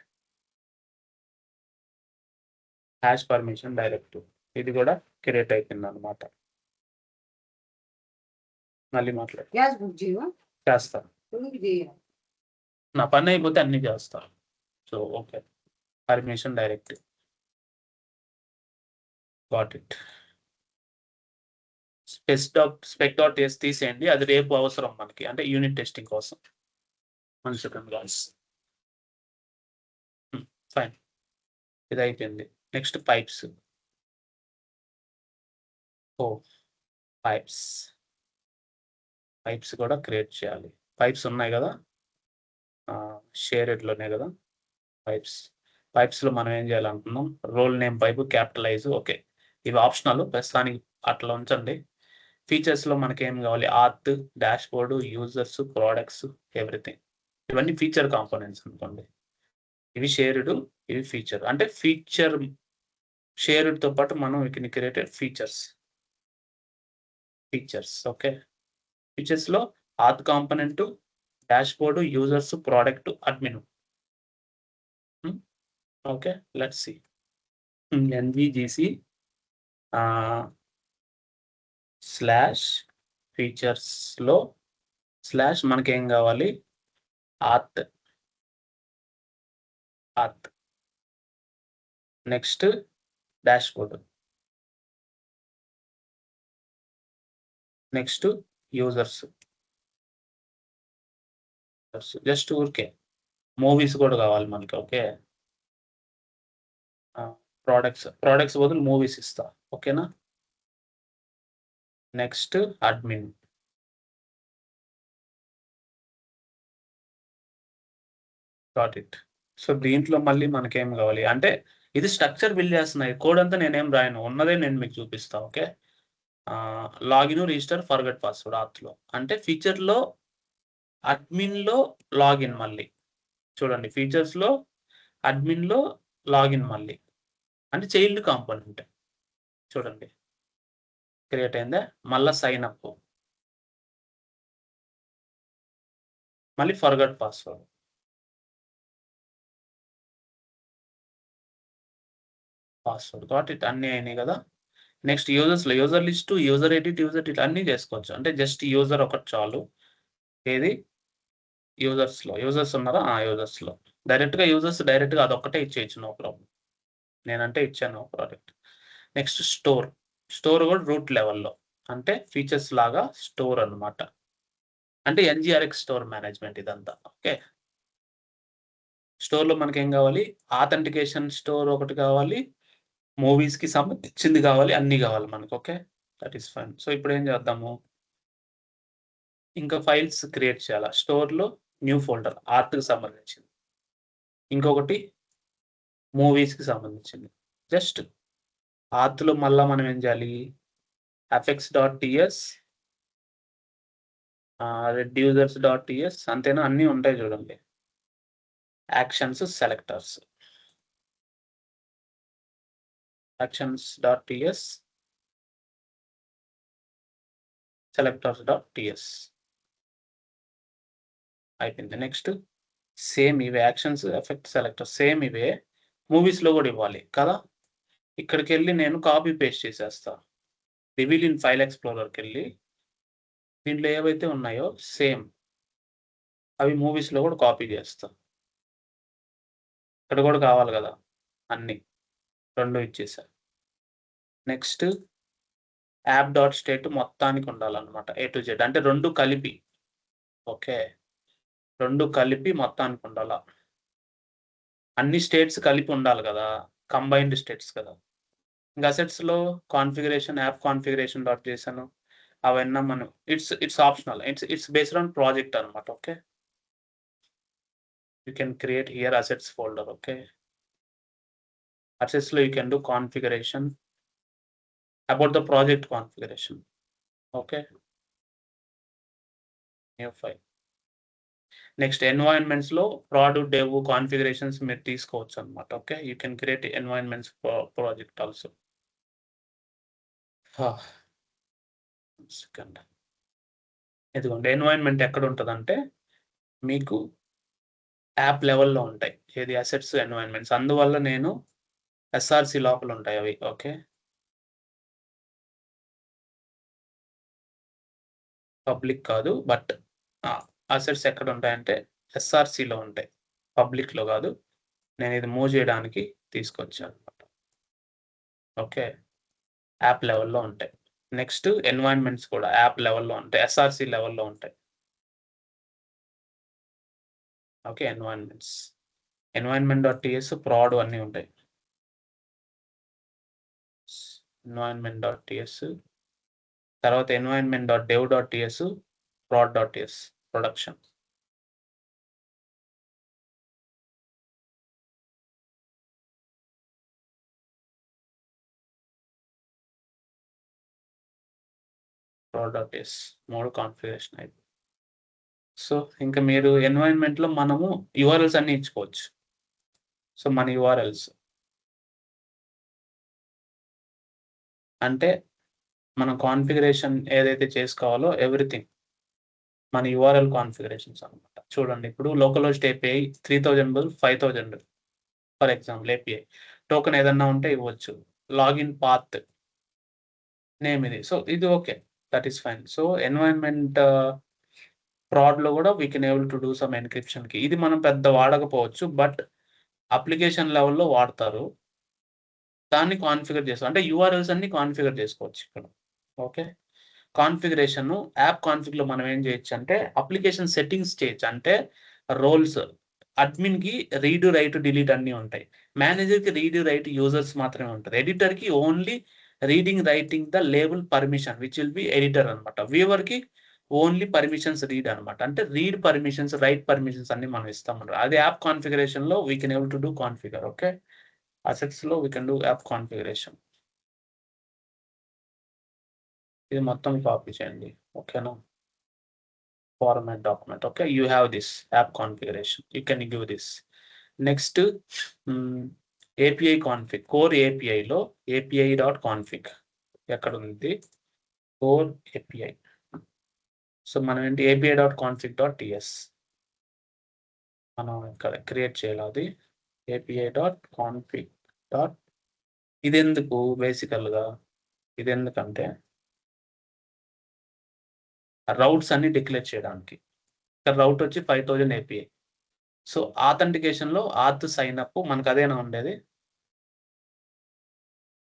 Permission directive. ఇది కూడా క్రియేట్ అయిపోయిందన్నమాట. మళ్ళీ మాట్లాడు. చేస్తా. నా పని అయిపోతే అన్నీ చేస్తా. So okay. Permission directive. Got it? spec.s తీసేయండి. అది రేపు అవసరం మనకి. అంటే యూనిట్ టెస్టింగ్ కోసం. 1 సెకండ్ గాయ్స్. ఫైన్. ఇది అయిపోయింది. Next pipes. పైప్స్ కూడా క్రియేట్ చేయాలి. పైప్స్ ఉన్నాయి కదా! షేర్డ్‌లోనే కదా పైప్స్‌లో మనం ఏం చేయాలనుకున్నాం? Role name pipe capitalize. Okay. ఇవి ఆప్షనల్. ప్రస్తుతానికి అట్లా ఉంచండి. ఫీచర్స్‌లో మనకేం కావాలి? Auth, dashboard, users, products, everything. ఇవన్నీ ఫీచర్ కాంపోనెంట్స్ అనుకోండి. ఇవి షేర్డ్, ఇవి ఫీచర్. అంటే ఫీచర్ షేర్డ్‌తో పాటు మనం వీటిని క్రియేటెడ్ ఫీచర్స్. ఓకే. ఫీచర్స్‌లో auth component, dashboard, users, product, admin. Okay. Let's see. NVGC /ఫీచర్స్‌లో మనకేం కావాలి? Auth. Next dashboard. Next users. Just ఊరికే మూవీస్ కూడా కావాలి మనకి. ఓకే. ప్రొడక్ట్స్ బదులు మూవీస్ ఇస్తా. ఓకేనా? Next admin. Got it? So దీంట్లో మళ్ళీ మనకేం కావాలి? అంటే ఇది స్ట్రక్చర్ బిల్డ్ చేస్తున్నా. ఈ కోడ్ అంతా నేనేం రాయను. ఉన్నదే నేను మీకు చూపిస్తా. Okay. Login, register, forget password ఆర్ట్‌లో. అంటే ఫీచర్‌లో అడ్మిన్‌లో లాగిన్ మళ్ళీ. చూడండి ఫీచర్స్‌లో అడ్మిన్‌లో లాగిన్ మళ్ళీ. అంటే చైల్డ్ కాంపోనెంట్. చూడండి క్రియేట్ అయిందా? మళ్ళా సైన్ అప్. మళ్ళీ ఫర్గెట్ పాస్వర్డ్. Got it? అన్నీ అయినాయి కదా! నెక్స్ట్ యూజర్స్‌లో యూజర్ లిస్ట్, యూజర్ ఎడిట్, అన్నీ చేసుకోవచ్చు. అంటే జస్ట్ యూజర్ ఒకటి చాలు. ఏది? యూజర్స్ ఉన్నారా? యూజర్స్‌లో. డైరెక్ట్‌గా అదొక్కటే ఇచ్చేయొచ్చు. No problem. నేనంటే ఇచ్చాను ప్రాజెక్ట్. నెక్స్ట్ స్టోర్ కూడా రూట్ లెవెల్‌లో అంటే ఫీచర్స్ లాగా స్టోర్ అన్నమాట. అంటే ఎన్‌జీఆర్ఎక్స్ స్టోర్ మేనేజ్మెంట్ ఇదంతా. ఓకే. స్టోర్‌లో మనకేం కావాలి? ఆథెంటికేషన్ స్టోర్ ఒకటి కావాలి. మూవీస్‌కి సంబంధించింది కావాలి. అన్నీ కావాలి మనకు. Okay. That is fine. So ఇప్పుడు ఏం చేద్దాము? ఇంకా ఫైల్స్ క్రియేట్ చేయాలా? స్టోర్‌లో న్యూ ఫోల్డర్ ఆర్ట్‌కి సంబంధించింది. ఇంకొకటి మూవీస్‌కి సంబంధించింది. జస్ట్ ఆర్ట్‌లో మళ్ళా మనం ఏం చేయాలి? ఎఫెక్ట్స్.టీఎస్ రెడ్యూసర్స్.టీఎస్ అంతేనా? అన్నీ ఉంటాయి చూడండి. Actions selectors. యాక్షన్స్.టీఎస్ సెలెక్టర్స్.టీఎస్ అయిపోయింది. నెక్స్ట్ సేమ్ ఇవే యాక్షన్స్, ఎఫెక్ట్ సెలెక్టర్ సేమ్ ఇవే మూవీస్‌లో కూడా ఇవ్వాలి కదా! ఇక్కడికెళ్ళి నేను కాపీ పేస్ట్ చేసేస్తా. రివీల్ ఇన్ ఫైల్ ఎక్స్‌ప్లోరర్‌కెళ్ళి దీంట్లో ఏవైతే ఉన్నాయో సేమ్ అవి మూవీస్‌లో కూడా కాపీ చేస్తా. ఇక్కడ కూడా కావాలి కదా! అన్నీ 2 ఇచ్చేసా. నెక్స్ట్ యాప్.స్టేట్ మొత్తానికి ఉండాలన్నమాట. ఏ టు జెడ్ అంటే 2 కలిపి. ఓకే. 2 కలిపి మొత్తానికి ఉండాలా. అన్ని స్టేట్స్ కలిపి ఉండాలి కదా! కంబైన్డ్ స్టేట్స్ కదా! ఇంక అసెట్స్‌లో కాన్ఫిగరేషన్ యాప్ కాన్ఫిగరేషన్.json అవన్నీ మనం it's optional. It's based on project అన్నమాట. Okay. You can create here assets folder. Okay. అసెట్స్‌లో you can do configuration about the project configuration. Okay. New file. Next ఎన్వైరన్మెంట్స్‌లో prod, dev configurations మీరు తీసుకోవచ్చన్నమాట. Okay. You can create environments project also. Second. ఇదిగోండి environment ఎక్కడుంటదంటే మీకు app లెవెల్‌లో ఉంటాయి. ఏది అసెట్స్, ఎన్వైరన్మెంట్స్. అందువల్ల నేను ఎస్ఆర్‌సి లోపల ఉంటాయి అవి. ఓకే. పబ్లిక్ కాదు. బట్ అసెట్స్ ఎక్కడుంటాయంటే ఎస్ఆర్‌సిలో ఉంటాయి. పబ్లిక్‌లో కాదు. నేనిది మూవ్ చేయడానికి తీసుకొచ్చానన్నమాట. ఓకే. యాప్ లెవెల్‌లో ఉంటాయి. నెక్స్ట్ ఎన్వైరన్మెంట్స్ కూడా యాప్ లెవెల్‌లో ఉంటాయి. ఎస్ఆర్‌సి లెవెల్‌లో ఉంటాయి. ఓకే. ఎన్వైరన్మెంట్.టీఎస్ ప్రాడ్ అన్నీ ఉంటాయి. ఎన్వైరన్మెంట్.టీఎస్ తర్వాత environment.dev.ts prod.ts production. prod.ts 3 configuration అయిపోయింది. సో ఇంకా మీరు ఎన్వైరన్మెంట్‌లో మనము యూఆర్ఎల్స్ అన్నీ ఇచ్చుకోవచ్చు. సో మన యూఆర్ఎల్స్ అంటే మనం కాన్ఫిగరేషన్ ఏదైతే చేసుకోవాలో ఎవ్రీథింగ్ మన యూఆర్ఎల్ కాన్ఫిగరేషన్స్ అన్నమాట. చూడండి ఇప్పుడు లోకల్ హోస్ట్ ఏపీఐ 3000 బదులు 5000 ఫర్ ఎగ్జాంపుల్ ఏపీఐ. టోకెన్ ఏదన్నా ఉంటే ఇవ్వచ్చు. లాగిన్ పాత్ నేమ్ ఇది. సో ఇది okay. That is fine. So environment ప్రాడ్‌లో కూడా we can able to do some ఎన్‌క్రిప్షన్‌కి. ఇది మనం పెద్ద వాడకపోవచ్చు. బట్ అప్లికేషన్ లెవెల్‌లో వాడతారు. దాన్ని కాన్ఫిగర్ చేస్తాం. అంటే యూఆర్ఎల్స్ అన్నీ కాన్ఫిగర్ చేసుకోవచ్చు ఇక్కడ. ఓకే. కాన్ఫిగరేషను యాప్ కాన్ఫిగ్‌లో మనం ఏం చేయొచ్చంటే అప్లికేషన్ సెట్టింగ్స్ చేయొచ్చు. అంటే రోల్స్ అడ్మిన్‌కి రీడ్, రైట్, డిలీట్ అన్నీ ఉంటాయి. మేనేజర్‌కి రీడ్, రైట్ యూజర్స్ మాత్రమే ఉంటది. ఎడిటర్‌కి only reading, writing the label permission which will be editor అన్నమాట. వ్యూవర్‌కి ఓన్లీ పర్మిషన్స్ రీడ్ అన్నమాట. అంటే రీడ్ పర్మిషన్స్, రైట్ పర్మిషన్స్ అన్నీ మనం ఇస్తామన్నమాట. అది యాప్ కాన్ఫిగరేషన్‌లో we can able to do configure. Okay. అసెట్స్‌లో we can do app configuration. ఇది మొత్తం కాపీ చేయండి. ఓకేనా? Format document. Okay. You have this app configuration. You can give this. Next API config. Core ఏపీఐలో API.config ఎక్కడుంది? Core API. So మనం ఏంటి API.config.ts మనం ఇక్కడ క్రియేట్ చేయాలి అది. API.config. ఇదెందుకు బేసికల్‌గా? ఇదెందుకంటే రౌట్స్ అన్ని డిక్లేర్ చేయడానికి. ఇక్కడ రౌట్ వచ్చి 5000 API. సో ఆథెంటికేషన్‌లో ఆత్ సైన్ అప్ మనకు అదేనా ఉండేది?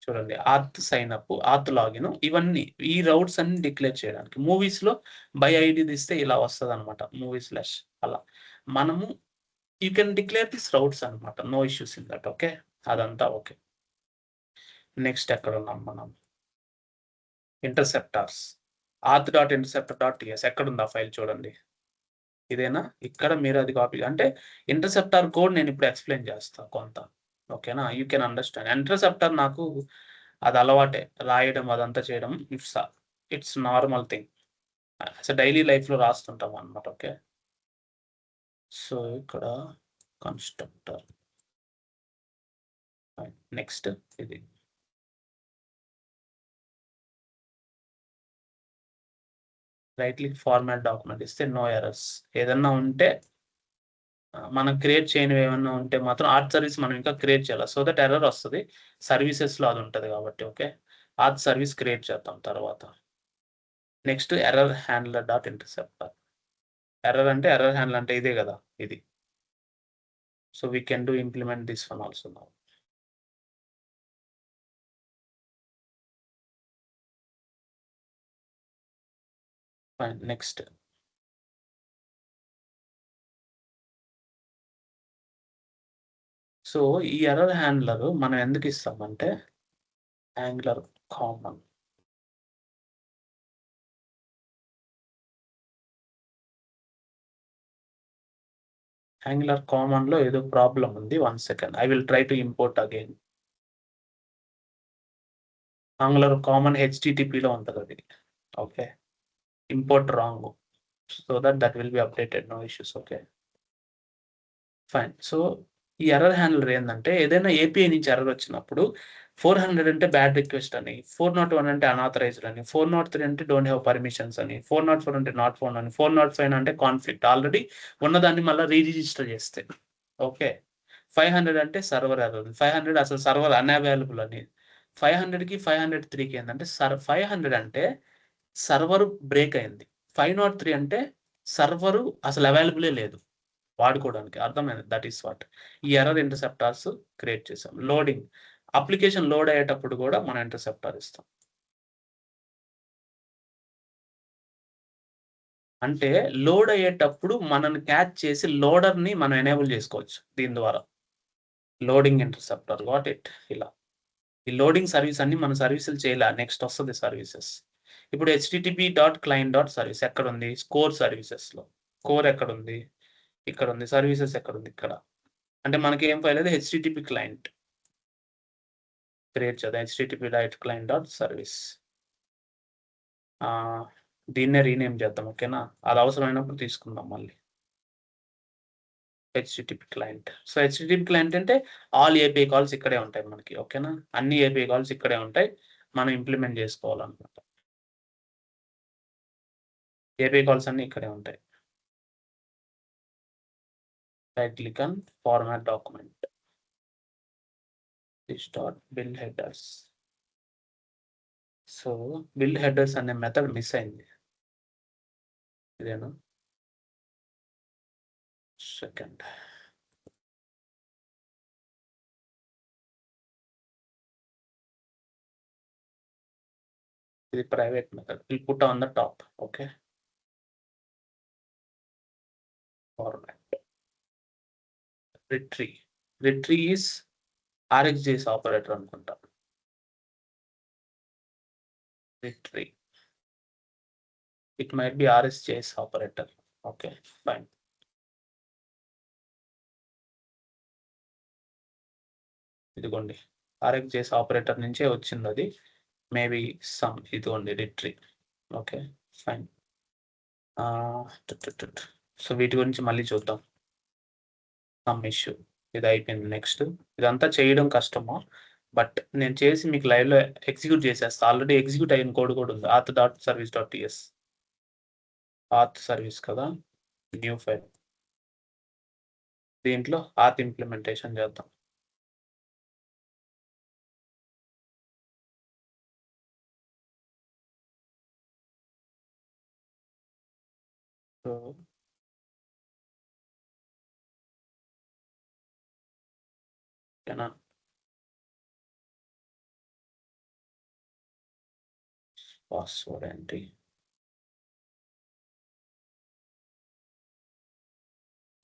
చూడండి ఆత్ సైన్ అప్, ఆత్ లాగిన్ ఇవన్నీ ఈ రౌట్స్ అన్ని డిక్లేర్ చేయడానికి. మూవీస్‌లో బై ఐడీ తీస్తే ఇలా వస్తదనమాట. మూవీ/ అలా. మనము you can declare this routes అనమాట. No issues in that. Okay. అదంతా ఓకే. నెక్స్ట్ ఎక్కడున్నాం మనం? ఇంటర్సెప్టార్స్. auth.interceptor.ts ఎక్కడుంది ఆ ఫైల్ చూడండి. ఇదేనా? ఇక్కడ మీరు అది కాపీ అంటే ఇంటర్సెప్టార్ కోడ్ నేనిప్పుడు ఎక్స్‌ప్లెయిన్ చేస్తా కొంత. ఓకేనా? You can understand. ఇంటర్సెప్టర్ నాకు అది అలవాటే. రాయడం అదంతా చేయడం ఇట్స్ నార్మల్ థింగ్. డైలీ లైఫ్‌లో రాస్తుంటాం అన్నమాట. ఓకే. సో, ఇక్కడ కన్‌స్ట్రక్టర్. నెక్స్ట్ ఇది. రైట్ క్లిక్ ఫార్మాట్ డాక్యుమెంట్ ఇస్తే నో ఎర్రర్స్. ఏదన్నా ఉంటే మనం క్రియేట్ చేయనివి ఏమన్నా ఉంటే మాత్రం ఆర్ట్ సర్వీస్ మనం ఇంకా క్రియేట్ చేయాలి. సో దట్ ఎర్రర్ వస్తది. సర్వీసెస్‌లో అది ఉంటది కాబట్టి ఓకే. ఆర్ట్ సర్వీస్ క్రియేట్ చేద్దాం తర్వాత. Next error handler dot interceptor. Error handler అంటే ఇదే గదా! ఇది. So we can do implement this one also now. Fine. Next. So ఈ ఎర్రర్ హ్యాండ్లర్ మనం ఎందుకు ఇస్తామంటే యాంగులర్ కామన్. యాంగులర్ కామన్‌లో ఏదో ప్రాబ్లమ్ ఉంది. 1 second. I will try to import again. Angular common హెచ్‌టిటిపిలో ఉంటదది. Okay. Import wrong. So that will be updated. No issues. Okay. Fine. So ఈ error handler ఏందంటే ఏదైనా ఏపీఐ నుంచి ఎర్రర్ వచ్చినప్పుడు 400 అంటే బ్యాడ్ రిక్వెస్ట్ అని, 401 అంటే అనాథరైజ్డ్ అని, 403 అంటే డోంట్ హావ్ పర్మిషన్స్ అని, 404 అంటే నాట్ ఫౌండ్ అని, 405 అంటే కాన్ఫ్లిక్ట్. ఆల్రెడీ ఉన్నదాన్ని మళ్ళా రిజిస్టర్ చేస్తే. ఓకే. 500 అంటే సర్వర్ ఎర్రర్. 500 అసలు సర్వర్ అన్‌అవైలబుల్ అని. 500కి 503కి ఏందంటే 500 అంటే సర్వర్ బ్రేక్ అయింది. 503 అంటే సర్వరు అసలు అవైలబులే లేదు వాడుకోవడానికి. అర్థమైంది. That is what. ఈ ఎర్రర్ ఇంటర్సెప్టార్స్ క్రియేట్ చేసాం. లోడింగ్. అప్లికేషన్ లోడ్ అయ్యేటప్పుడు గూడా మనం ఇంటర్సెప్టార్ ఇస్తాం. అంటే లోడ్ అయ్యేటప్పుడు మనల్ని క్యాచ్ చేసి లోడర్‌ని మనం ఎనేబుల్ చేసుకోవచ్చు దీని ద్వారా. Loading interceptor. Got it. ఇలా. ఈ లోడింగ్ సర్వీస్ అన్ని మన సర్వీసులు చేయలా. నెక్స్ట్ వస్తది సర్వీసెస్. ఇప్పుడు HTTP dot client dot service ఎక్కడుంది? కోర్ సర్వీసెస్‌లో. కోర్ ఎక్కడుంది? ఇక్కడుంది. సర్వీసెస్ ఎక్కడుంది? ఇక్కడ. అంటే మనకేం ఫైల్ అది హెచ్‌టిటిపి క్లయింట్. క్రియేట్ చేద్దాం. HTTP dot client dot service. దీన్నే రీనేమ్ చేద్దాం. ఓకేనా? అది అవసరమైనప్పుడు తీసుకుందాం మళ్ళీ. HTTP client. So, HTTP client అంటే ఆల్ ఏపీఐ కాల్స్ ఇక్కడే ఉంటాయి మనకి. ఓకేనా? అన్ని ఏపీఐ కాల్స్ ఇక్కడే ఉంటాయి. మనం ఇంప్లిమెంట్ చేసుకోవాలన్నమాట. ఏపీఐ కాల్స్ అన్నీ ఇక్కడే ఉంటాయి. Right click on format document. This dot build headers. So, build headers అనే మెథడ్ మిస్ అయింది. ఇదేనా? సెకండ్. ఇది private method. Will put on the top. Okay. Format. Retry. Retry is RxJS operator అనుకుంటా. Retry. It might be RSJS operator. Okay. Fine. ఇదిగోండి. RxJS operator నుంచే వచ్చిందది. Maybe ఇదిగోండి రిట్రీ. Okay. Fine. So, వీటి గురించి మళ్ళీ చూద్దాం. Some issue. ఇదయిపోయింది. నెక్స్ట్. ఇదంతా చేయడం కష్టము. బట్ నేను చేసి మీకు లైవ్‌లో ఎగ్జిక్యూట్ చేసేస్తా. ఆల్రెడీ ఎగ్జిక్యూట్ అయిన కోడ్ కూడా ఉంది. auth.service.ts. ఆత్ సర్వీస్ కదా! New file. దీంట్లో ఆత్ ఇంప్లిమెంటేషన్ చేద్దాం. సో ఓకేనా? Password entry,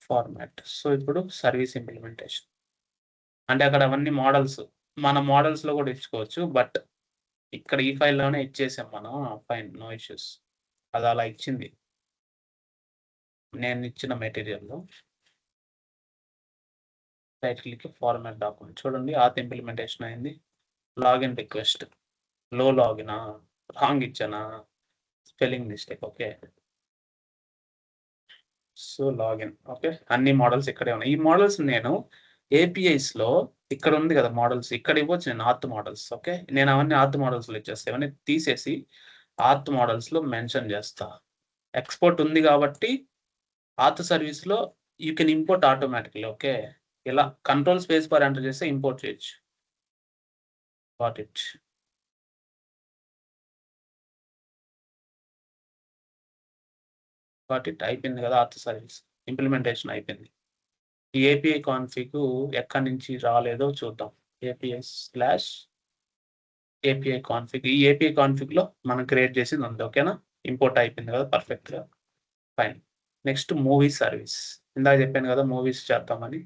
format. సో ఇప్పుడు సర్వీస్ ఇంప్లిమెంటేషన్ అంటే అక్కడ అవన్నీ మోడల్స్, మన మోడల్స్ లో కూడా ఇచ్చుకోవచ్చు. బట్ ఇక్కడ ఈ ఫైల్లోనే ఇచ్చేసాం మనం. Fine, no issues. అది అలా ఇచ్చింది నేను ఇచ్చిన మెటీరియల్లో. Right click, format document. చూడండి ఆత్ ఇంప్లిమెంటేషన్ అయింది. లాగిన్ రిక్వెస్ట్, లో లాగినా, రాంగ్ ఇచ్చానా, spelling mistake. Okay, so login. Okay, అన్ని మోడల్స్ ఇక్కడే ఉన్నాయి. ఈ మోడల్స్ నేను ఏపీఐస్ లో ఇక్కడ ఉంది కదా మోడల్స్, ఇక్కడ ఇవ్వచ్చు నేను ఆర్త్ మోడల్స్. ఓకే, నేను అవన్నీ ఆర్త్ మోడల్స్ లో ఇచ్చేస్తాను. ఇవన్నీ తీసేసి ఆర్త్ మోడల్స్ లో మెన్షన్ చేస్తా. ఎక్స్పోర్ట్ ఉంది కాబట్టి ఆర్త్ సర్వీస్ లో you can import automatically. Okay, ఇలా కంట్రోల్ స్పేస్ బార్ ఎంటర్ చేస్తే ఇంపోర్ట్ చేయొచ్చు. వాట్ ఇట్, అయిపోయింది కదా. ఆర్త్ సర్వీస్ ఇంప్లిమెంటేషన్ అయిపోయింది. ఈ ఏపీఐ కాన్ఫిగ్ ఎక్కడి నుంచి రాలేదో చూద్దాం. API కాన్ఫిగ్, ఈ ఏపీఐ కాన్ఫిగ్ లో మనం క్రియేట్ చేసింది ఉంది. ఓకేనా, ఇంపోర్ట్ అయిపోయింది కదా పర్ఫెక్ట్ గా. ఫైన్. Next movie service. ఇందాక చెప్పాను కదా మూవీస్ చేద్దామని.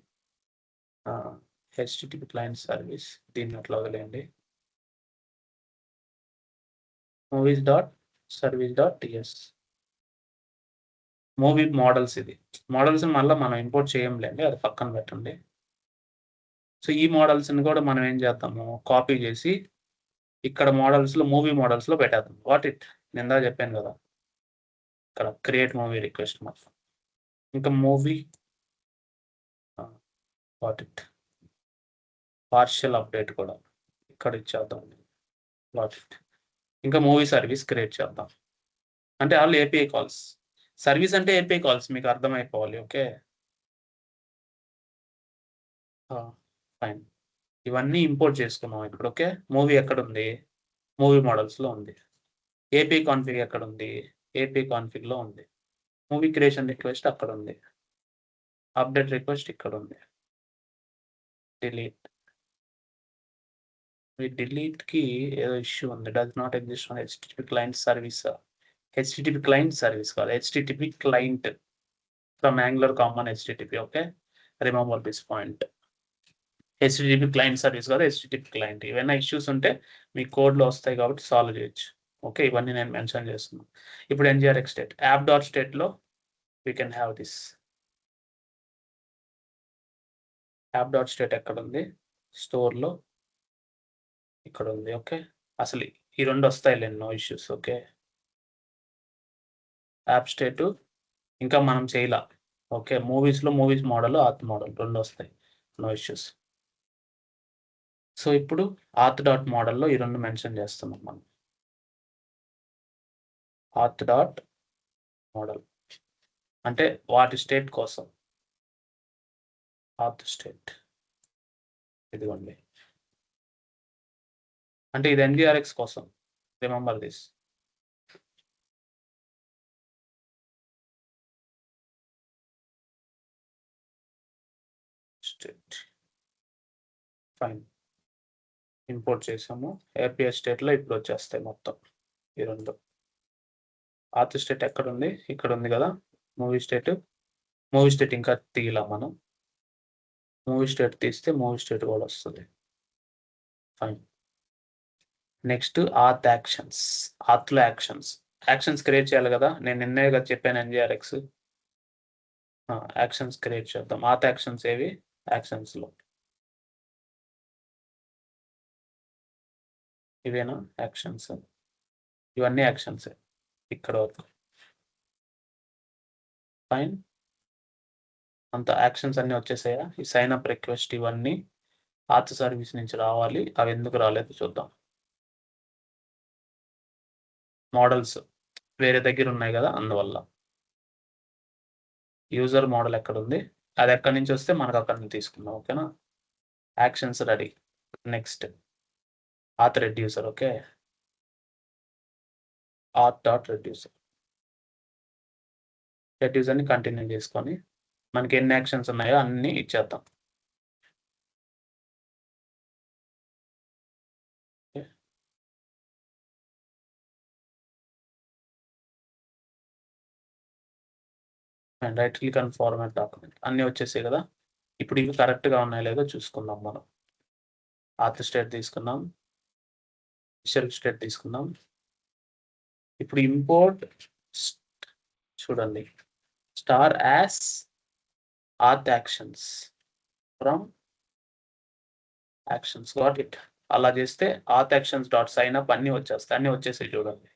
HTTP క్లయింట్ సర్వీస్, దీన్ని అట్లా వదిలేయండి. movies.service.ts movie models. ఇది మోడల్స్ మళ్ళీ మనం ఇంపోర్ట్ చేయంలేండి, అది పక్కన పెట్టండి. సో ఈ మోడల్స్ ని కూడా మనం ఏం చేద్దాము, కాపీ చేసి ఇక్కడ మోడల్స్ లో, మూవీ మోడల్స్ లో పెట్టేద్దాం. వాట్ ఇట్, నిందా చెప్పాను కదా ఇక్కడ క్రియేట్ మూవీ రిక్వెస్ట్ మొత్తం. ఇంకా movie, what it, partial update కూడా ఇక్కడ ఇచ్చేద్దాం. వాట్ ఇట్, ఇంకా మూవీ సర్వీస్ క్రియేట్ చేద్దాం. అంటే ఆల్ ఏపీఐ కాల్స్. సర్వీస్ అంటే ఏపీఐ కాల్స్, మీకు అర్థమైపోవాలి. Okay, fine. ఇవన్నీ ఇంపోర్ట్ చేసుకున్నాం ఇప్పుడు. ఓకే, మూవీ ఎక్కడ ఉంది, మూవీ మోడల్స్ లో ఉంది. ఏపీ కాన్ఫిగ్ ఎక్కడ ఉంది, ఏపీ కాన్ఫిగ్ లో ఉంది. మూవీ క్రియేషన్ రిక్వెస్ట్ అక్కడ ఉంది. అప్డేట్ రిక్వెస్ట్ ఇక్కడ ఉంది. డిలీట్, ఈ డిలీట్ కి ఏదో ఇష్యూ ఉంది. Does not exist on HTTP client service. HTTP client service కాదు, HTTP client from angular common HTTP. Okay, remember this point. HTTP client service కాదు, HTTP క్లయింట్. ఏవైనా ఇష్యూస్ ఉంటే మీ కోడ్ లో వస్తాయి కాబట్టి సాల్వ్ చేయొచ్చు. ఓకే, ఇవన్నీ నేను మెన్షన్ చేస్తున్నాను. ఇప్పుడు NGRX state, app dot state లో we can have this. App dot state ఎక్కడ ఉంది, స్టోర్ లో ఇక్కడ ఉంది. ఓకే, అసలు ఈ రెండు వస్తాయి, no issues. Okay, app state ఇంకా మనం చేయాల. ఓకే, మూవీస్ లో మూవీస్ మోడల్, ఆర్త్ మోడల్ రెండు వస్తాయి, నో ఇష్యూస్. సో ఇప్పుడు ఆర్త్ డాట్ మోడల్లో ఈ రెండు మెన్షన్ చేస్తున్నాం మనం. ఆర్త్ డాట్ మోడల్ అంటే వాటి స్టేట్ కోసం. ఆర్త్ స్టేట్ ఇదిగోండి, అంటే ఇది NGRX కోసం. Remember this. State, fine. Import చేసాము. API స్టేట్ లో ఇప్పుడు వచ్చేస్తాయి మొత్తం ఈ రెండు. ఆర్త్ స్టేట్ ఎక్కడ ఉంది, ఇక్కడ ఉంది కదా మూవీ స్టేట్. మూవీ స్టేట్ ఇంకా తీయలా మనం. మూవీ స్టేట్ తీస్తే మూవీ స్టేట్ కూడా వస్తుంది. Fine. Next auth actions. Auth లో యాక్షన్స్ క్రియేట్ చేయాలి కదా, నేను నిన్నే కదా చెప్పాను NGRX. యాక్షన్స్ క్రియేట్ చేద్దాం. ఆర్త్ యాక్షన్స్ ఏవి, యాక్షన్స్ లో ఇవేనా యాక్షన్స్, ఇవన్నీ యాక్షన్స్ ఇక్కడ వరకు. ఫైన్, అంత యాక్షన్స్ అన్ని వచ్చేసాయా. ఈ సైన్ అప్ రిక్వెస్ట్ ఇవన్నీ ఆర్త్ సర్వీస్ నుంచి రావాలి. అవి ఎందుకు రాలేదు చూద్దాం. మోడల్స్ వేరే దగ్గర ఉన్నాయి కదా అందువల్ల. యూజర్ మోడల్ ఎక్కడ ఉంది, అది ఎక్కడి నుంచి వస్తే మనకు అక్కడి నుంచి తీసుకుందాం. ఓకేనా, actions ready. Next auth reducer. Okay, auth dot reducer ని కంటిన్యూ చేసుకొని మనకి ఎన్ని యాక్షన్స్ ఉన్నాయో అన్ని ఇచ్చేద్దాం. And right click and format document అన్నీ వచ్చేసాయి కదా. ఇప్పుడు ఇవి కరెక్ట్గా ఉన్నాయో లేదో చూసుకుందాం మనం. ఆత్ స్టేట్ తీసుకున్నాం, షెల్ఫ్ స్టేట్ తీసుకున్నాం. ఇప్పుడు ఇంపోర్ట్ చూడండి star as auth actions from actions, got it. అలా చేస్తే auth actions dot sign up అన్నీ వచ్చేస్తాయి, అన్నీ వచ్చేసాయి చూడండి.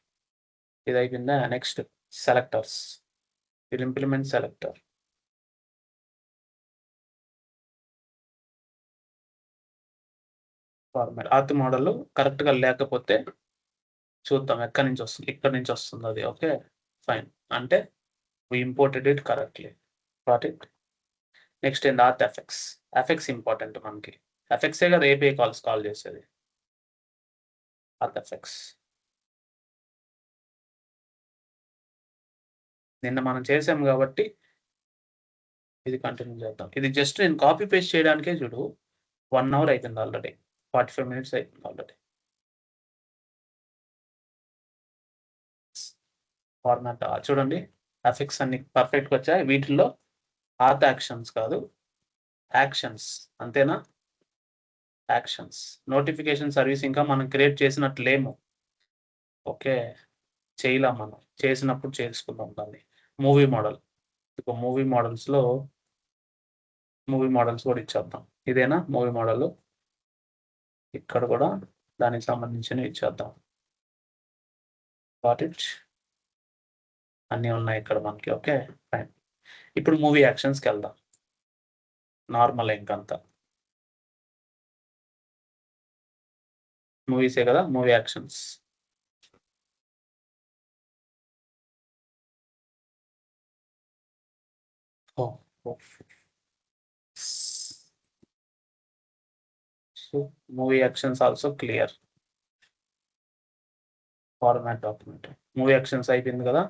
ఇది అయిపోయిందా. Next selectors, will implement selector. Format auth model కరెక్ట్గా లేకపోతే చూద్దాం ఎక్కడి నుంచి వస్తుంది, ఇక్కడ నుంచి వస్తుంది అది. ఓకే ఫైన్, అంటే we imported it correctly, got it. Next ఏంది ఆత్ ఎఫెక్ట్స్. ఎఫెక్ట్స్ ఇంపార్టెంట్ మనకి, ఎఫెక్ట్సే కదా ఏపీఐ కాల్స్ కాల్ చేసేది. ఆత్ ఎఫెక్ట్స్ నిన్న మనం చేసాం కాబట్టి ఇది కంటిన్యూ చేద్దాం. ఇది జస్ట్ నేను కాపీ పేస్ట్ చేయడానికే చూడు 1 అవర్ అయిపోయింది ఆల్రెడీ, 45 minutes అయిపోయింది ఆల్రెడీ. ఫార్మాట్ చూడండి ఎఫెక్ట్స్ అన్ని పర్ఫెక్ట్గా వచ్చాయి. వీటిల్లో ఆత్ యాక్షన్స్ కాదు, యాక్షన్స్ అంతేనా. యాక్షన్స్ నోటిఫికేషన్ సర్వీస్ ఇంకా మనం క్రియేట్ చేసినట్లు లేము. ఓకే చేయలేం, మనం చేసినప్పుడు చేసుకుందాం దాన్ని. మూవీ మోడల్, ఇక మూవీ మోడల్స్లో మూవీ మోడల్స్ కూడా ఇచ్చేద్దాం. ఇదేనా మూవీ మోడల్, ఇక్కడ కూడా దానికి సంబంధించినవి ఇచ్చేద్దాం. గాట్ ఇట్, అన్నీ ఉన్నాయి ఇక్కడ మనకి. Okay fine. ఇప్పుడు మూవీ యాక్షన్స్కి వెళ్దాం. నార్మల్ ఇంకంతా మూవీసే కదా, movie actions. So movie actions also clear. Format document, movie actions అయిపోయింది కదా.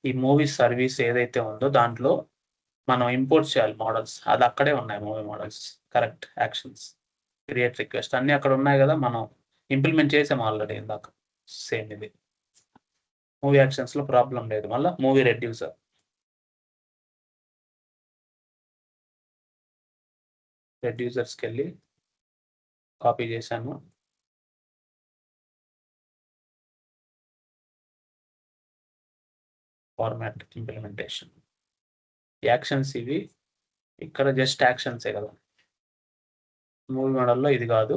ఈ మూవీ సర్వీస్ ఏదైతే ఉందో దాంట్లో మనం ఇంపోర్ట్ చేయాలి మోడల్స్, అది అక్కడే ఉన్నాయి movie models. Correct actions, create request అన్నీ అక్కడ ఉన్నాయి కదా, మనం ఇంప్లిమెంట్ చేసాం ఆల్రెడీ ఇందాక. సేమ్ ఇది మూవీ యాక్షన్స్లో ప్రాబ్లం లేదు. మళ్ళీ మూవీ రెడ్యూసర్, రెడ్యూసర్స్కి వెళ్ళి కాపీ చేశాను. ఫార్మాట్ ఇంప్లిమెంటేషన్, యాక్షన్స్ ఇవి ఇక్కడ జస్ట్ యాక్షన్సే కదా. మూవీ మోడల్లో ఇది కాదు,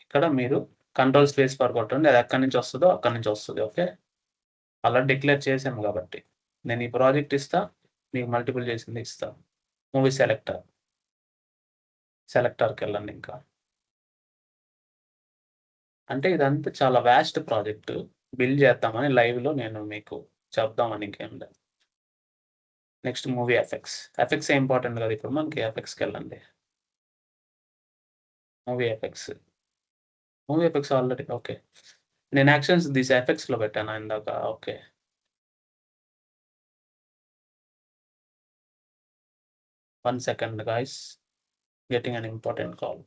ఇక్కడ మీరు కంట్రోల్ స్పేస్ ఫర్ కొట్టండి, అది ఎక్కడి నుంచి వస్తుందో అక్కడి నుంచి వస్తుంది. ఓకే అలా డిక్లేర్ చేసాము కాబట్టి నేను ఈ ప్రాజెక్ట్ ఇస్తా, మీకు మల్టిపుల్ చేసింది ఇస్తా. మూవీ సెలెక్టర్, సెలెక్టర్కి వెళ్ళండి. ఇంకా అంటే ఇదంతా చాలా వ్యాస్ట్ ప్రాజెక్ట్, బిల్డ్ చేద్దామని లైవ్లో నేను మీకు చెప్దామని, ఇంకేం లేదు. Next movie effects, effects important కదా ఇప్పుడు మనకి. ఎఫెక్ట్స్కి వెళ్ళండి, movie effects. Movie effects already okay, నేను యాక్షన్స్ తీసి ఎఫెక్ట్స్లో పెట్టాను ఇందాక. Okay 1 second guys, getting an important call.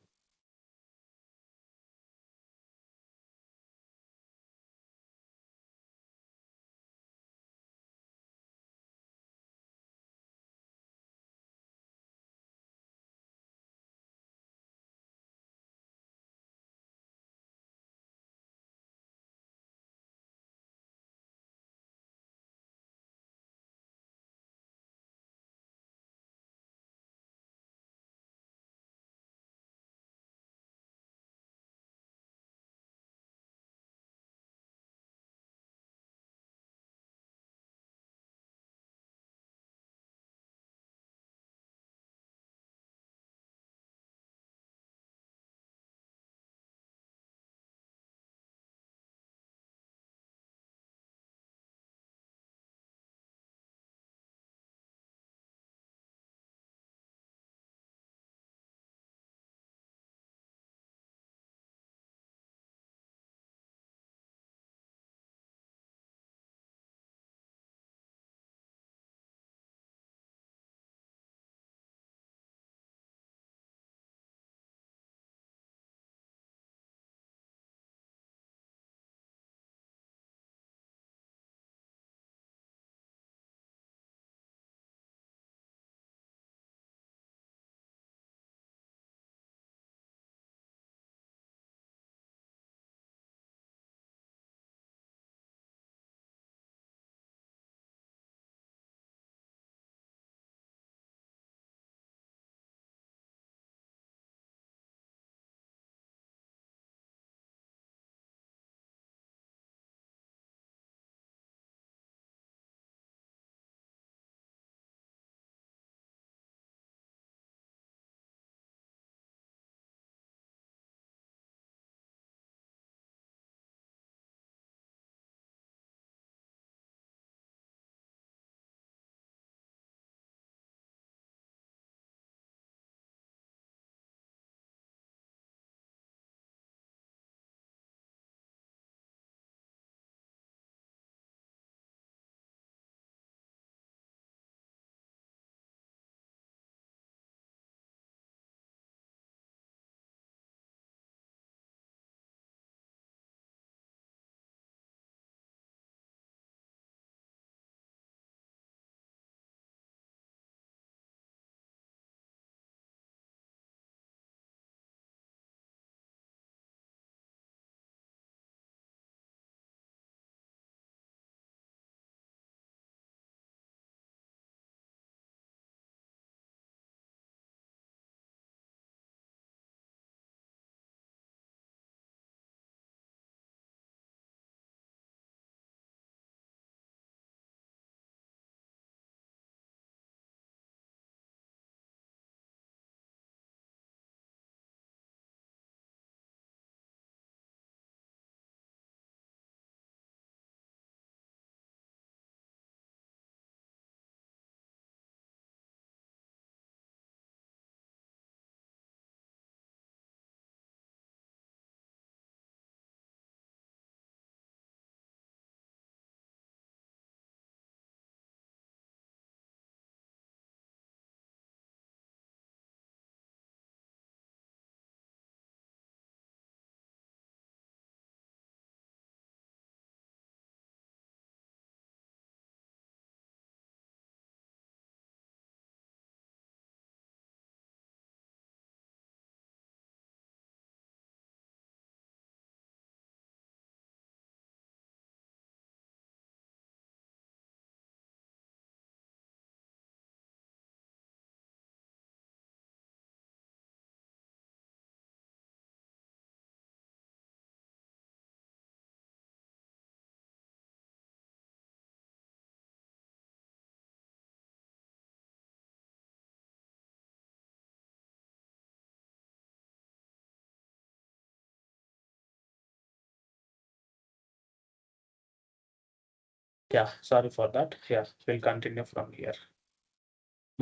Yeah, sorry for that. Yeah, we'll continue from here.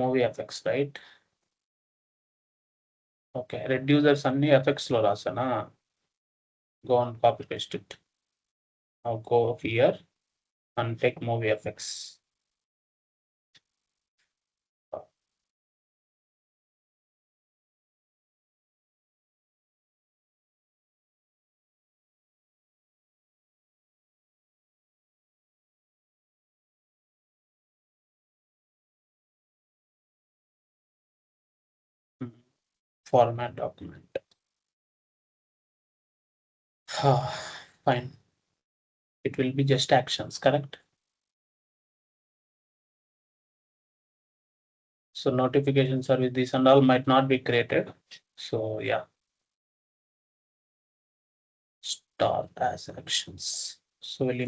Movie effects, right? Okay, reducers అన్ని effects లో రాసానా? Go and copy paste it. Now go here and take movie effects. Format document. Fine. It will be just actions, correct? So notification service, this and all might not be created. So yeah. Star as actions. So we'll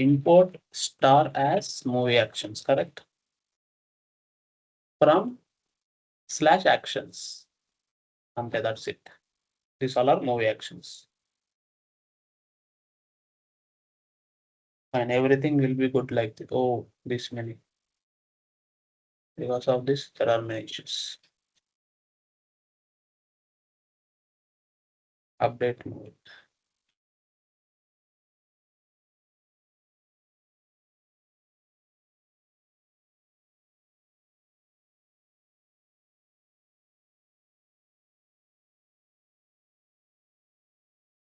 import star as movie actions, correct? From /actions. Okay, that's it. These all are movie actions. And everything will be good like this. Oh, this many. Because of this, there are many issues. Update movie.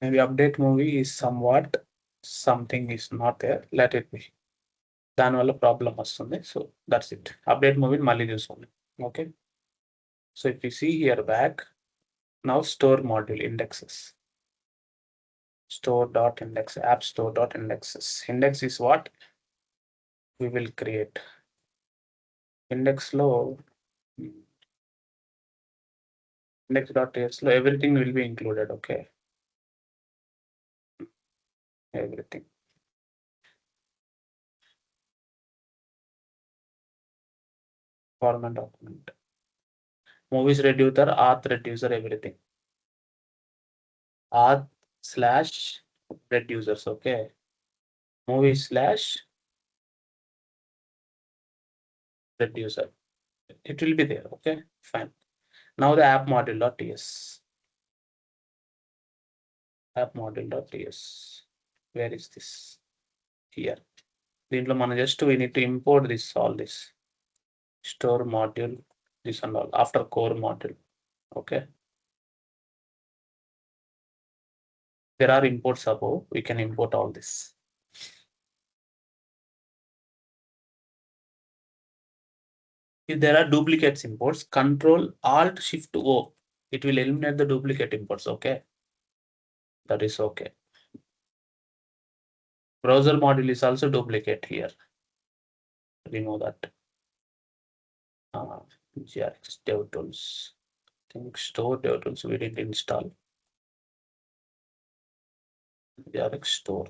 Maybe update movie is somewhat something is not there. Let it be. దానివల్ల problem వస్తుంది. So that's it. Update movie మళ్ళీ చూసుకోండి. Okay. So if you see here back, now store module indexes. Store.index, app store.indexes. Index is what we will create. Index లో index.ts లో everything will be included. Okay. Everything. Format document. Movies reducer, auth reducer, everything. Auth / reducers. Okay. Movie / reducer. It will be there. Okay. Fine. Now the app module.ts. App module.ts. Where is this? Here. దీంట్లో మనం just we need to import this, all this. Store module, this and all after core module. Okay. There are imports above. We can import all this. If there are duplicates imports, Control Alt Shift O. It will eliminate the duplicate imports. Okay. That is okay. Browser module is also duplicate here. Remove that. GRX DevTools. I think store DevTools we didn't install. GRX store.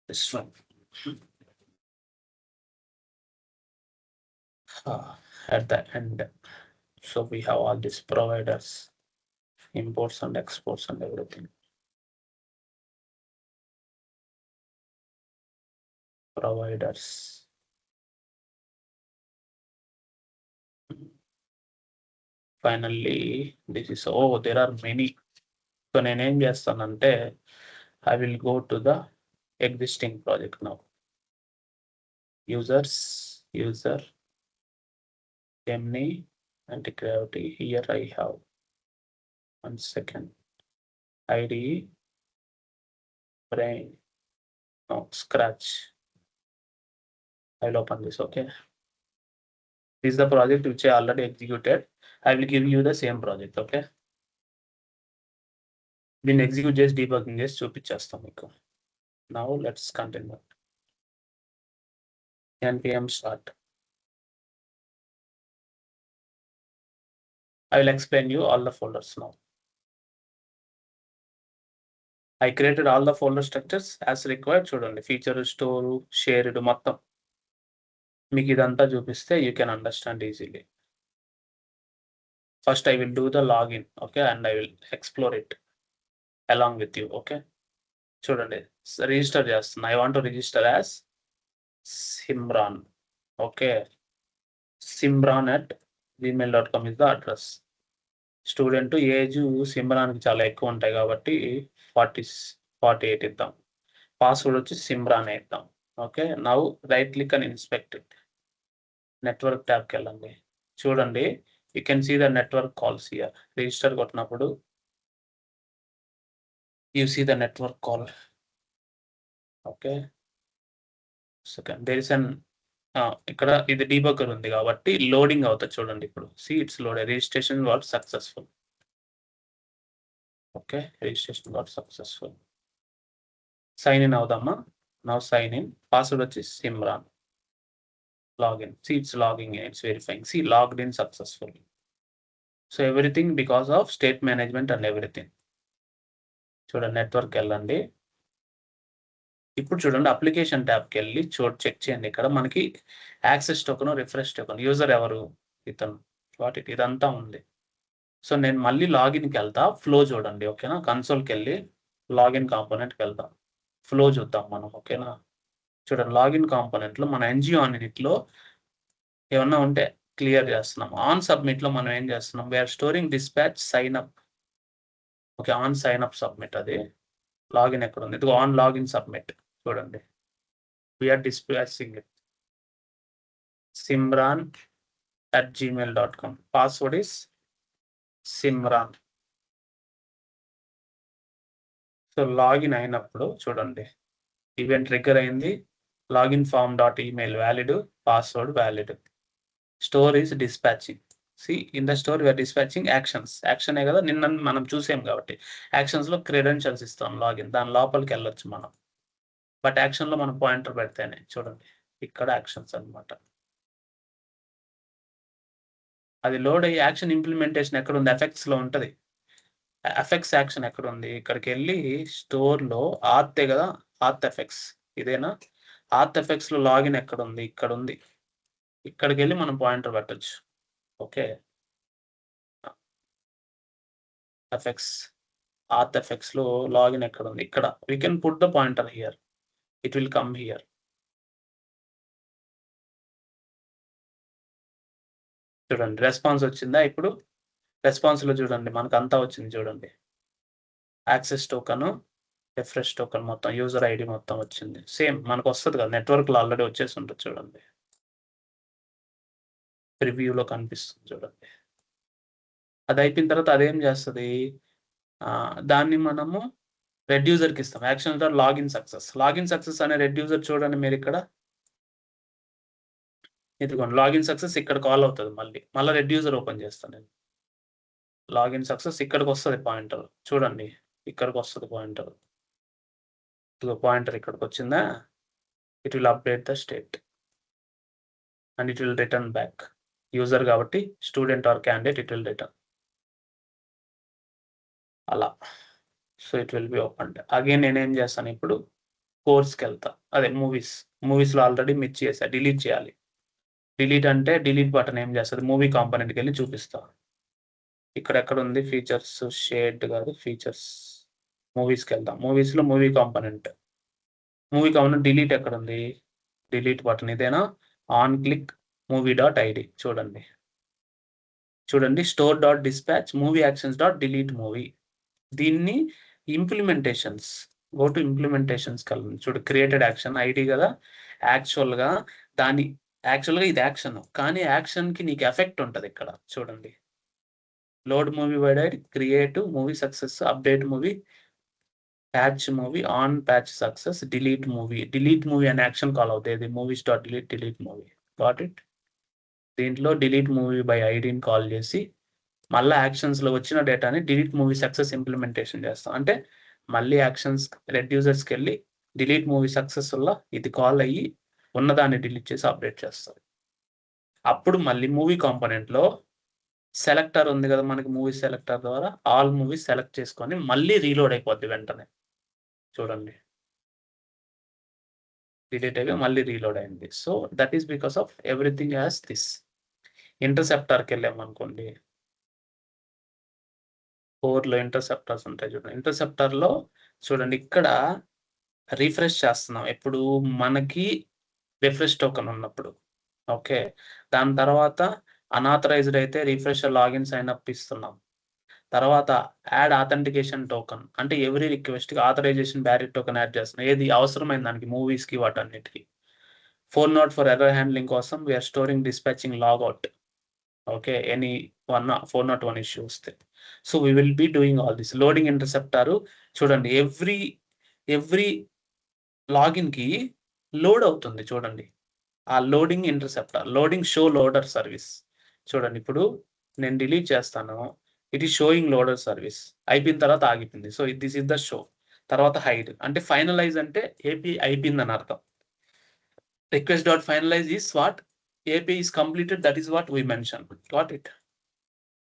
This one. At the end. So we have all these providers, imports and exports and everything. Providers. Finally, this is, oh, there are many. So నేను ఏం చేస్తానంటే I will go to the existing project now. Users, user, Gemini, anti-gravity. Here I have 1 second. IDE, brain, no, scratch. I will open this. Okay. This is the project which I already executed. I will give you the same project. Okay. Then execute just debugging just చూపించేస్తాం మీకు. Now let's continue. npm start. I will explain you all the folders now. I created all the folder structures as required. చూడండి feature, store, shared మొత్తం మీకు ఇదంతా చూపిస్తే you can understand easily. First I will do the login. Okay, and I will explore it. Along with you. Okay, చూడండి register చేస్తున్నా. I want to register as Simran. Okay, simran@gmail.com is the address. Student age సిమ్రాన్కి చాలా ఎక్కువ ఉంటాయి కాబట్టి 48 ఇద్దాం. Password వచ్చి సిమ్రాన్ ఇద్దాం. Okay, now right click and inspect it. Network ట్యాబ్కి వెళ్ళండి. చూడండి, you can see the network calls here. Register కొట్టినప్పుడు you see the network call. Okay, second there is an ఇక్కడ ఇది డీబగ్గర్ ఉంది కాబట్టి లోడింగ్ అవుతుంది. చూడండి ఇప్పుడు see it's load. Registration was successful. Okay, registration was successful. Sign in అవుదామా? Now sign in. Password వచ్చి Simran. Login. See it's logging in, it's verifying. C logged in successful. So everything because of state management and everything. చూడండి network వెళ్ళండి. ఇప్పుడు చూడండి application ట్యాబ్కి వెళ్ళి check చేయండి. ఇక్కడ మనకి access token, refresh token, user ఎవరు ఇతను, వాట్ ఇట్, ఇదంతా ఉంది. సో నేను మళ్ళీ లాగిన్కి వెళ్తా. ఫ్లో చూడండి. ఓకేనా, కన్సోల్కి వెళ్ళి లాగిన్ కాంపోనెంట్కి వెళ్దాం. ఫ్లో చూద్దాం మనం. ఓకేనా, చూడండి లాగిన్ కాంపోనెంట్లో మన ఎన్జిఓ అన్నిటిలో ఏమన్నా ఉంటే క్లియర్ చేస్తున్నాం. ఆన్ సబ్మిట్లో మనం ఏం చేస్తున్నాం? We are storing dispatch sign up. Okay, on sign up submit. అది లాగిన్ ఎక్కడ ఉంది? ఇది ఆన్ లాగిన్ సబ్మిట్. చూడండి, we are dispatching it. simran@gmail.com. Password is Simran. So login అయినప్పుడు చూడండి ఈవెంట్ ట్రిగ్గర్ అయింది. Login form dot email valid, password valid. Store is dispatching. See in the store we are dispatching actions. యాక్షనే కదా నిన్న మనం చూసాం కాబట్టి యాక్షన్స్లో క్రెడెన్షియల్స్ ఇస్తాం లాగిన్. దాని లోపలికి వెళ్ళొచ్చు మనం. బట్ యాక్షన్లో మనం పాయింటర్ పెడితేనే చూడండి ఇక్కడ యాక్షన్స్ అనమాట. అది లోడ్ అయ్యి యాక్షన్ ఇంప్లిమెంటేషన్ ఎక్కడ ఉంది? ఎఫెక్ట్స్లో ఉంటుంది. ఎఫెక్ట్స్ యాక్షన్ ఎక్కడ ఉంది? ఇక్కడికి వెళ్ళి స్టోర్లో ఆర్తే కదా, ఆర్త్ ఎఫెక్ట్స్ ఇదేనా? ఆర్త్ ఎఫెక్ట్స్లో లాగిన్ ఎక్కడ ఉంది? ఇక్కడ ఉంది. ఇక్కడికి వెళ్ళి మనం పాయింటర్ పెట్టచ్చు. ఓకే, ఎఫెక్ట్స్, ఆర్త్ ఎఫెక్ట్స్లో లాగిన్ ఎక్కడ ఉంది? ఇక్కడ. We can put the pointer here, it will come here. చూడండి రెస్పాన్స్ వచ్చిందా? ఇప్పుడు రెస్పాన్స్లో చూడండి మనకు అంతా వచ్చింది. చూడండి యాక్సెస్ టోకన్, రిఫ్రెష్ టోకన్, మొత్తం యూజర్ ఐడి మొత్తం వచ్చింది. సేమ్ మనకు వస్తుంది కదా నెట్వర్క్లో ఆల్రెడీ వచ్చేసి ఉంటుంది. చూడండి ప్రివ్యూలో కనిపిస్తుంది. చూడండి అది అయిపోయిన తర్వాత అదేం చేస్తుంది? దాన్ని మనము రెడ్ యూజర్కి ఇస్తాం. Action dot login success. Login success అనే రెడ్ యూజర్ చూడండి మీరు ఇక్కడ. ఇదిగోండి లాగిన్ సక్సెస్ ఇక్కడ కాల్ అవుతుంది. మళ్ళీ రెడ్ యూజర్ ఓపెన్ చేస్తాను నేను. లాగిన్ సక్సెస్ ఇక్కడికి వస్తుంది పాయింటర్. చూడండి ఇక్కడికి వస్తుంది పాయింటర్. ఇదిగో పాయింటర్ ఇక్కడికి వచ్చిందా? It will update the state and it will return back. User కాబట్టి student or candidate it will return అలా. So it will be open. Again నేనేం చేస్తాను ఇప్పుడు? కోర్స్కి వెళ్తా. అదే మూవీస్లో ఆల్రెడీ మిస్ చేసా, డిలీట్ చేయాలి. డిలీట్ అంటే డిలీట్ బటన్ ఏం చేస్తుంది? మూవీ కాంపోనెంట్కి వెళ్ళి చూపిస్తా. ఇక్కడ ఎక్కడ ఉంది? ఫీచర్స్, షేడ్ కాదు, ఫీచర్స్. మూవీస్కి వెళ్దాం. మూవీస్లో మూవీ కాంపోనెంట్ డిలీట్ ఎక్కడ ఉంది? డిలీట్ బటన్ ఇదేనా? On click movie dot ID. చూడండి store dot dispatch movie actions dot delete movie. దీన్ని ఇంప్లిమెంటేషన్స్, గో టు ఇంప్లిమెంటేషన్స్ కలిగి చూడు. క్రియేటెడ్ యాక్షన్ ఐడి కదా. యాక్చువల్గా ఇది యాక్షన్, కానీ యాక్షన్కి నీకు ఎఫెక్ట్ ఉంటుంది ఇక్కడ. చూడండి load movie by diet, create movie success, update movie, patch movie, on patch success, delete movie అనే యాక్షన్ కాల్ అవుతుంది. Movies dot delete movie. Got it? దీంట్లో డిలీట్ మూవీ బై ఐడిని కాల్ చేసి మళ్ళీ యాక్షన్స్లో వచ్చిన డేటాని డిలీట్ మూవీ సక్సెస్ ఇంప్లిమెంటేషన్ చేస్తాం. అంటే మళ్ళీ యాక్షన్స్ రెడ్ యూజర్స్కి వెళ్ళి డిలీట్ మూవీ సక్సెస్ వల్ల ఇది కాల్ అయ్యి ఉన్నదాన్ని డిలీట్ చేసి అప్డేట్ చేస్తారు. అప్పుడు మళ్ళీ మూవీ కాంపోనెంట్లో సెలెక్టర్ ఉంది కదా మనకి, మూవీ సెలెక్టర్ ద్వారా ఆల్ మూవీస్ సెలెక్ట్ చేసుకొని మళ్ళీ రీలోడ్ అయిపోద్ది వెంటనే. చూడండి డిలీట్ అయిపోయి మళ్ళీ రీలోడ్ అయింది. So that is because of everything as this. ఇంటర్సెప్టర్కి వెళ్ళామనుకోండి, కోర్లో ఇంటర్సెప్టర్స్ ఉంటాయి చూడండి. ఇంటర్సెప్టర్‌లో చూడండి ఇక్కడ రిఫ్రెష్ చేస్తున్నాం. ఎప్పుడు మనకి రిఫ్రెష్ టోకెన్ ఉన్నప్పుడు. ఓకే. దాని తర్వాత అనాథరైజ్డ్ అయితే రిఫ్రెష్ లాగిన్ సైన్ అప్ ఇస్తున్నాం. తర్వాత యాడ్ ఆథెంటికేషన్ టోకెన్ అంటే ఎవ్రీ రిక్వెస్ట్‌కి ఆథరైజేషన్ బ్యారియర్ టోకెన్ యాడ్ చేస్తున్నాం. ఏది అవసరమైన దానికి మూవీస్‌కి వాటన్నిటికి. 404 ఎర్రర్ హ్యాండ్లింగ్ కోసం we are storing dispatching logout. Okay. Any 401 issue వస్తే. So, we will be doing all this. Loading interceptor చూడండి ఎవ్రీ లాగిన్‌కి లోడ్ అవుతుంది చూడండి. ఆ loading interceptor, loading show loader service. చూడండి ఇప్పుడు నేను డిలీట్ చేస్తాను. It is showing loader service. అయిపోయిన తర్వాత ఆగిపోయింది. So, this is the show. తర్వాత హైడ్ అంటే ఫైనలైజ్ అంటే ఏపీ అయిపోయిందని అర్థం. request.finalize is what? API is completed. That is what we mentioned. Got it?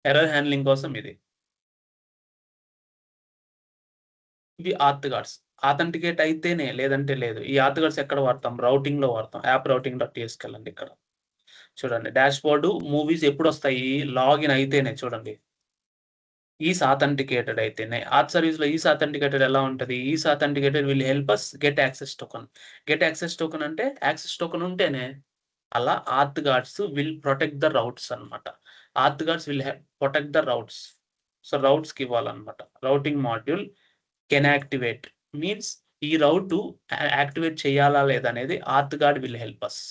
Error handling కోసం ఇది. ఇవి ఆత్ గార్డ్స్. ఆథెంటికేట్ అయితేనే లేదంటే లేదు. ఈ ఆత్ గార్డ్స్ ఎక్కడ వాడతాం? రౌటింగ్‌లో వాడతాం. యాప్ రౌటింగ్.ts కెళ్ళండి ఇక్కడ. చూడండి డాష్‌బోర్డ్ మూవీస్ ఎప్పుడొస్తాయి? లాగిన్ అయితేనే చూడండి. ఈస్ ఆథెంటికేటెడ్ అయితేనే. ఆత్ సర్వీస్‌లో ఈస్ ఆథెంటికేటెడ్ ఎలా ఉంటది? Is authenticated will help us get access token. Get access token అంటే యాక్సెస్ టోకెన్ ఉంటేనే. అలా auth guards will protect the routes అన్నమాట. Auth guards will protect the routes. So, రౌట్స్‌కి ఇవ్వాలన్నమాట. Routing module can activate means ఈ route activate చేయాలా లేదా అనేది auth guard will help us.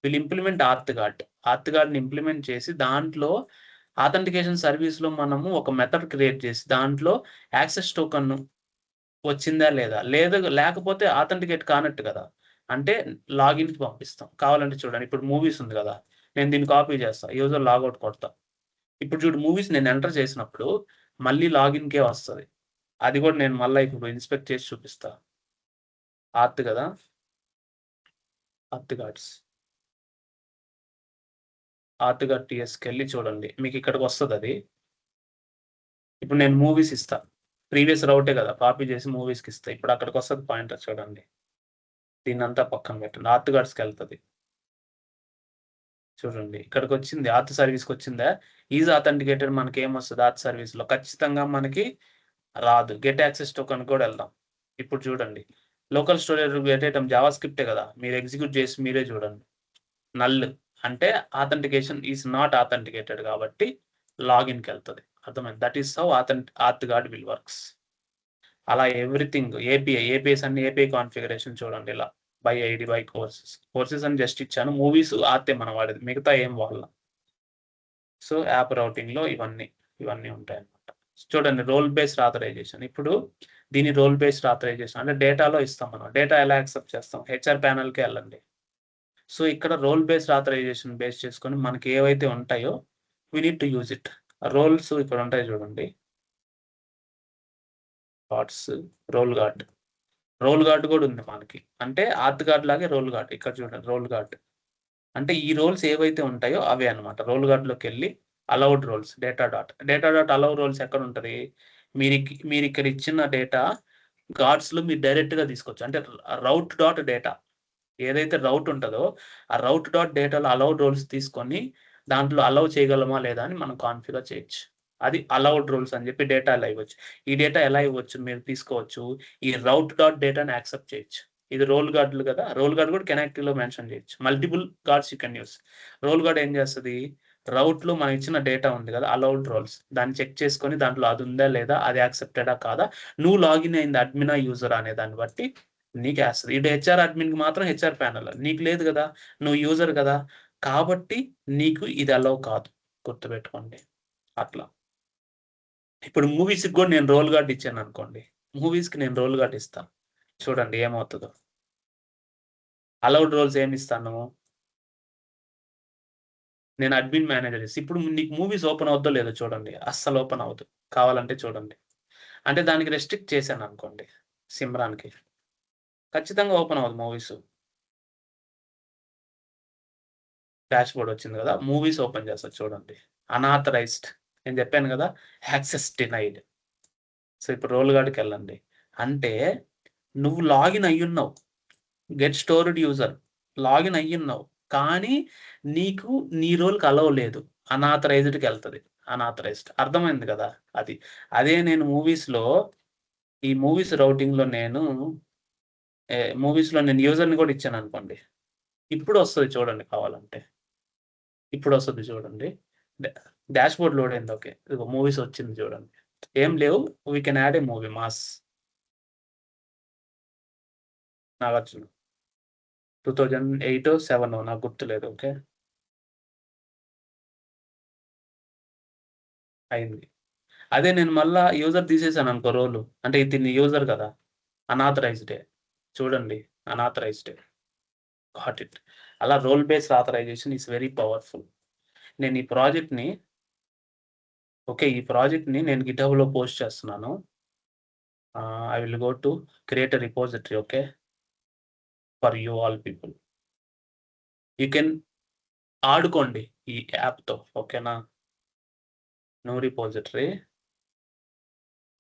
Will implement auth guard. Auth గార్డ్‌ని ఇంప్లిమెంట్ చేసి దాంట్లో ఆథెంటికేషన్ సర్వీస్‌లో మనము ఒక మెథడ్ క్రియేట్ చేసి దాంట్లో యాక్సెస్ టోకెన్ వచ్చిందా లేదా? లేకపోతే ఆథెంటికేట్ కానట్టు కదా! అంటే లాగిన్‌కి పంపిస్తాం. కావాలంటే చూడండి ఇప్పుడు మూవీస్ ఉంది గదా! నేను దీన్ని కాపీ చేస్తా. యూజర్ లాగౌట్ కొడతా. ఇప్పుడు చూడు మూవీస్ నేను ఎంటర్ చేసినప్పుడు మళ్ళీ లాగిన్‌కే వస్తది. అది కూడా నేను మళ్ళా ఇప్పుడు ఇన్స్పెక్ట్ చేసి చూపిస్తా. ఆత్ గదా! ఆత్ గార్డ్స్. ఆత్ గార్డ్ టీఎస్‌కెళ్ళి చూడండి. మీకు ఇక్కడికొస్తదది. ఇప్పుడు నేను మూవీస్ ఇస్తా. ప్రీవియస్ రౌటే గదా! కాపీ చేసి మూవీస్‌కిస్తా. ఇప్పుడు అక్కడికొస్తది పాయింటర్ చూడండి. దీన్నంతా పక్కన పెట్టండి. ఆత్ గార్డ్స్‌కెళ్తది. చూడండి ఇక్కడికొచ్చింది. ఆత్ సర్వీస్‌కొచ్చిందా? ఈజ్ ఆథెంటికేటెడ్ మనకేమొస్తది ఆత్ సర్వీస్‌లో? ఖచ్చితంగా మనకి రాదు. గెట్ యాక్సెస్ టోకెన్ కూడా ఎళ్దాం. ఇప్పుడు చూడండి. లోకల్ స్టోరేజ్ గెట్ ఐటెమ్ జావాస్క్రిప్టే గదా! మీరు ఎగ్జిక్యూట్ చేసి మీరే చూడండి. నల్ అంటే ఆథెంటికేషన్ ఈస్ నాట్ ఆథెంటికేటెడ్ కాబట్టి లాగిన్‌కెళ్తది. అర్థమైంది. That is how auth guard will works. అలా ఎవ్రీథింగ్ ఏపీఐస్ అన్ని ఏపీఐ కాన్ఫిగరేషన్ చూడండి ఇలా. By ID, by courses. Courses అని జస్ట్ ఇచ్చాను. మూవీస్ ఆతే మనం వాడేది. మిగతా ఏం వాడల. సో, యాప్ రౌటింగ్‌లో ఇవన్నీ ఉంటాయన్నమాట. చూడండి రోల్ బేస్డ్ ఆథరైజేషన్. ఇప్పుడు దీన్ని రోల్ బేస్డ్ ఆథరైజేషన్ అంటే డేటాలో ఇస్తాం మనం. డేటా ఎలా యాక్సెప్ట్ చేస్తాం? హెచ్ఆర్ ప్యానెల్‌కే ఎళ్ళండి. సో, ఇక్కడ రోల్ బేస్డ్ ఆథరైజేషన్ బేస్ చేసుకొని మనకి ఏవైతే ఉంటాయో we need to use it. Roles ఇక్కడ ఉంటాయి చూడండి. Guards, role guard. Role guard కూడా ఉంది మనకి. అంటే ఆత్ గార్డ్ లాగే రోల్ గార్డ్. ఇక్కడ చూడండి రోల్ గార్డ్. అంటే ఈ రోల్స్ ఏవైతే ఉంటాయో అవే అన్నమాట. రోల్ గార్డ్‌లోకెళ్ళి allowed roles data dot allow roles ఎక్కడుంటది? మీరిక్కడ ఇచ్చిన డేటా గార్డ్స్‌లో మీరు డైరెక్ట్‌గా తీసుకోవచ్చు. అంటే రౌట్ డాట్ డేటా ఏదైతే రౌట్ ఉంటదో, ఆ రౌట్ డాట్ డేటాలో అలౌడ్ రోల్స్ తీసుకొని దాంట్లో అలౌ చేయగలమా లేదా అని మనం కాన్ఫిగర్ చేయొచ్చు. అది అలౌడ్ రూల్స్ అని చెప్పి డేటా ఎలా ఇవ్వచ్చు. ఈ డేటా ఎలా ఇవ్వచ్చు మీరు తీసుకోవచ్చు. ఈ రౌట్ డాట్ డేటాని యాక్సెప్ట్ చేయొచ్చు. ఇది రోల్ గార్డ్‌లు కదా! రోల్ గార్డ్ కూడా కెనాక్టివ్‌లో మెన్షన్ చేయొచ్చు. Multiple guards you can use. Role guard ఏం చేస్తది? రౌట్‌లో మనం ఇచ్చిన డేటా ఉంది కదా! అలౌడ్ రోల్స్ దాన్ని చెక్ చేసుకొని దాంట్లో అది ఉందా లేదా? అది యాక్సెప్టెడా కాదా? నువ్వు లాగిన్ అయింది అడ్మినా, యూజరా అనే దాన్ని బట్టి నీకేస్తది. ఇటు హెచ్ఆర్ అడ్మిన్‌కి మాత్రం హెచ్ఆర్ ప్యానెల్. నీకు లేదు గదా! నువ్వు యూజర్ గదా! కాబట్టి నీకు ఇది అలౌ కాదు. గుర్తుపెట్టుకోండి. అట్లా. ఇప్పుడు మూవీస్‌కి గూడా నేను రోల్ గార్డ్ ఇచ్చాననుకోండి. మూవీస్‌కి నేను రోల్ గార్డ్ ఇస్తా. చూడండి ఏమవుతదో. Allowed roles ఏమిస్తాను? నేను అడ్మిన్ మేనేజర్ ఇస్తా. ఇప్పుడు నీకు మూవీస్ ఓపెన్ అవుద్దో లేదో చూడండి. అస్సలు ఓపెన్ అవ్వదు. కావాలంటే చూడండి. అంటే దానికి రెస్ట్రిక్ట్ చేశాననుకోండి సిమ్రాన్‌కి. ఖచ్చితంగా ఓపెన్ అవ్వదు మూవీసు. డాష్‌బోర్డ్ వచ్చింది గదా! మూవీస్ ఓపెన్ చేస్తా చూడండి. అనాథరైజ్డ్ నేను చెప్పాను గదా! Access denied. సో, ఇప్పుడు రోల్ గార్డ్‌కెళ్ళండి. అంటే నువ్వు లాగిన్ అయ్యున్నావు. Get stored user. లాగిన్ అయ్యున్నావు. కానీ నీకు నీ రోల్‌కి అలౌ లేదు. అనాథరైజ్డ్‌కెళ్తది. అన్ఆథరైజ్డ్. అర్థమైంది కదా! అది. అదే నేను ఈ మూవీస్ రౌటింగ్‌లో మూవీస్‌లో నేను యూజర్‌ని కూడా ఇచ్చాననుకోండి. ఇప్పుడొస్తది చూడండి కావాలంటే. ఇప్పుడొస్తది చూడండి. డా డాష్‌బోర్డ్ లోడ్ అయింది. ఓకే. ఇదిగో మూవీస్ వచ్చింది చూడండి. ఏం లేవు. We can add a movie 'Mass' 'Nagarjuna'. 2008 7 నాకు గుర్తులేదు. ఓకే. అయింది. అదే నేను మళ్ళా యూజర్ తీసేసాననుకో రోలు. అంటే దీన్ని యూజర్ కదా! అన్‌ఆథరైజ్డే. చూడండి. అన్‌ఆథరైజ్డే. Got it. అలా role based authorization is very powerful. నేను ఈ ప్రాజెక్ట్‌ని నేను గిట్‌హబ్‌లో పోస్ట్ చేస్తున్నాను. I will go to create a repository. Okay. For you all people. You can ఆడుకోండి ఈ యాప్‌తో. ఓకేనా? New repository,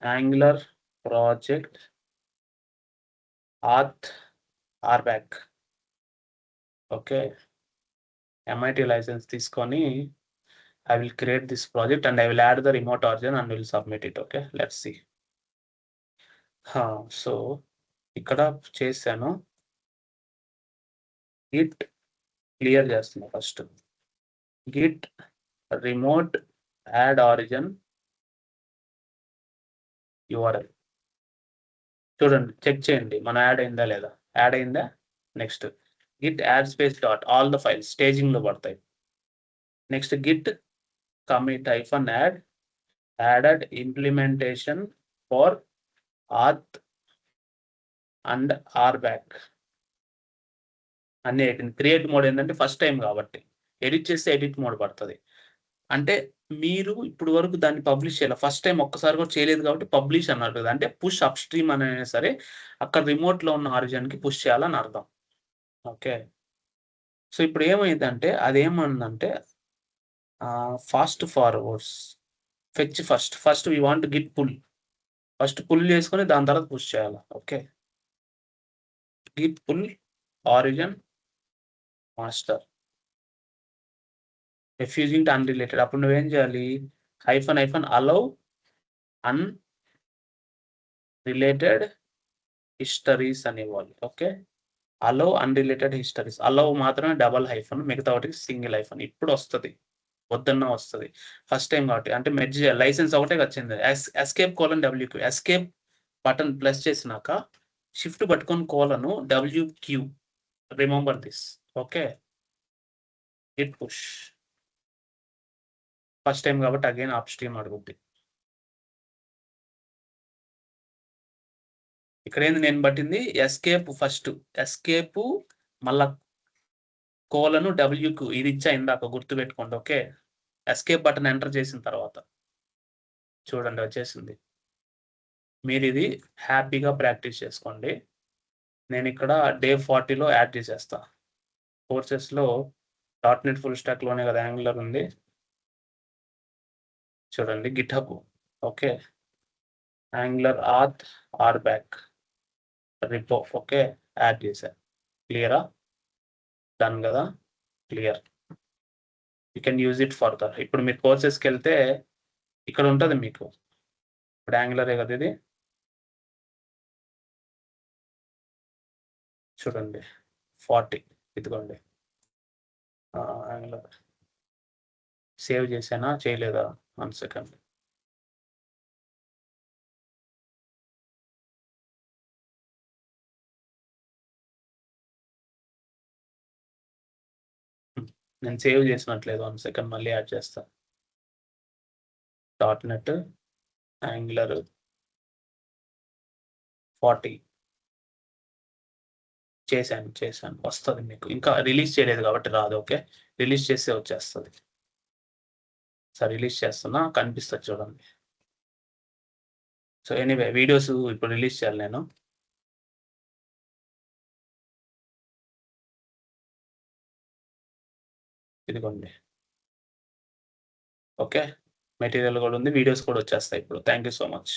Angular project, auth RBAC. Okay. MIT license తీసుకొని I will create this project and I will add the remote origin and will submit it. Okay. Let's see. So ఇక్కడ చేశాను. Git clear చేస్తున్నా first. Git remote add origin URL. చూడండి, check చేయండి మన add అయిందా లేదా. Add అయిందా? Next git add space dot all the files స్టేజింగ్‌లో పడతాయి. Next git commit added implementation for auth and RBAC. అన్నీ అయిపోయింది. క్రియేట్ మోడ్ ఏందంటే ఫస్ట్ టైమ్ కాబట్టి. ఎడిట్ చేస్తే ఎడిట్ మోడ్ పడతది. అంటే మీరు ఇప్పుడు వరకు దాన్ని పబ్లిష్ చేయాల. ఫస్ట్ టైమ్ ఒక్కసారి కూడా చేయలేదు కాబట్టి పబ్లిష్ అన్నారు కదా! అంటే పుష్ అప్‌స్ట్రీమ్ అనైనా సరే అక్కడ రిమోట్‌లో ఉన్న ఆరిజిన్‌కి పుష్ చేయాలని అర్థం. ఓకే. సో ఇప్పుడు ఏమైందంటే అదేమనంటే fast forwards fetch first we want git pull. First pull చేసుకొని దాని తర్వాత పుష్ చేయాల. Okay. Git pull origin master. Refusing to unrelated. అప్పుడు నువ్వేం చేయాలి? అలౌ అన్‌రిలేటెడ్ హిస్టరీస్ అనేవాళ్ళు. Okay. Allow unrelated histories. Allow మాత్రమే డబుల్ హైఫన్, మిగతా వాటికి సింగిల్ హైఫన్. ఇప్పుడొస్తది. వద్దన్నా వస్తది. ఫస్ట్ టైమ్ కాబట్టి. అంటే మెర్జ్ చేయాలి. లైసెన్స్ ఒకటే వచ్చింది. ఎస్కేప్: ఎస్కేప్ బటన్ ప్రెస్ చేసినాక షిఫ్ట్ పట్టుకొని WQ. Remember this. Okay. Git push. First time కాబట్టి అగైన్ అప్‌స్ట్రీమ్ అడుగుద్ది. ఇక్కడేంది నేను పట్టింది ఎస్కేప్ ఫస్ట్. ఎస్కేప్ మళ్ళా WQ ఇది ఇచ్చా ఇందాక గుర్తుపెట్టుకోండి. ఓకే. ఎస్కేప్ బటన్ ఎంటర్ చేసిన తర్వాత చూడండి వచ్చేసింది. మీరిది హ్యాపీగా ప్రాక్టీస్ చేసుకోండి. నేనిక్కడ డే 40లో యాడ్ చేసేస్తా. కోర్సెస్‌లో .NET ఫుల్ స్టాక్‌లోనే కదా యాంగులర్ ఉంది. చూడండి GitHub. Okay. Angular auth RBAC repo. Okay. Add చేశా. క్లియరా? డన్ కదా! Clear. You can use it further. ఇప్పుడు మీరు కోర్సెస్‌కెళ్తే ఇక్కడ ఉంటది మీకు. ఇప్పుడు యాంగులరే కదా ఇది. చూడండి 40 ఇదిగోండి. యాంగులర్ సేవ్ చేశానా? చేయలేదా? 1 సెకండ్. నేను సేవ్ చేసినట్లేదు. 1 సెకండ్ మళ్ళీ యాడ్ చేస్తా. .NET యాంగులర్ 40 చేశాను. వస్తది మీకు. ఇంకా రిలీజ్ చేయలేదు కాబట్టి రాదు. ఓకే. రిలీజ్ చేస్తే వచ్చేస్తది. రిలీజ్ చేస్తున్నా కనిపిస్తది చూడండి. సో ఎనీవే వీడియోస్ ఇప్పుడు రిలీజ్ చేయాలి నేను. ఇదిగోండి. ఓకే. మెటీరియల్ కూడా ఉంది. వీడియోస్ కూడా వచ్చేస్తాయి ఇప్పుడు. Thank you so much.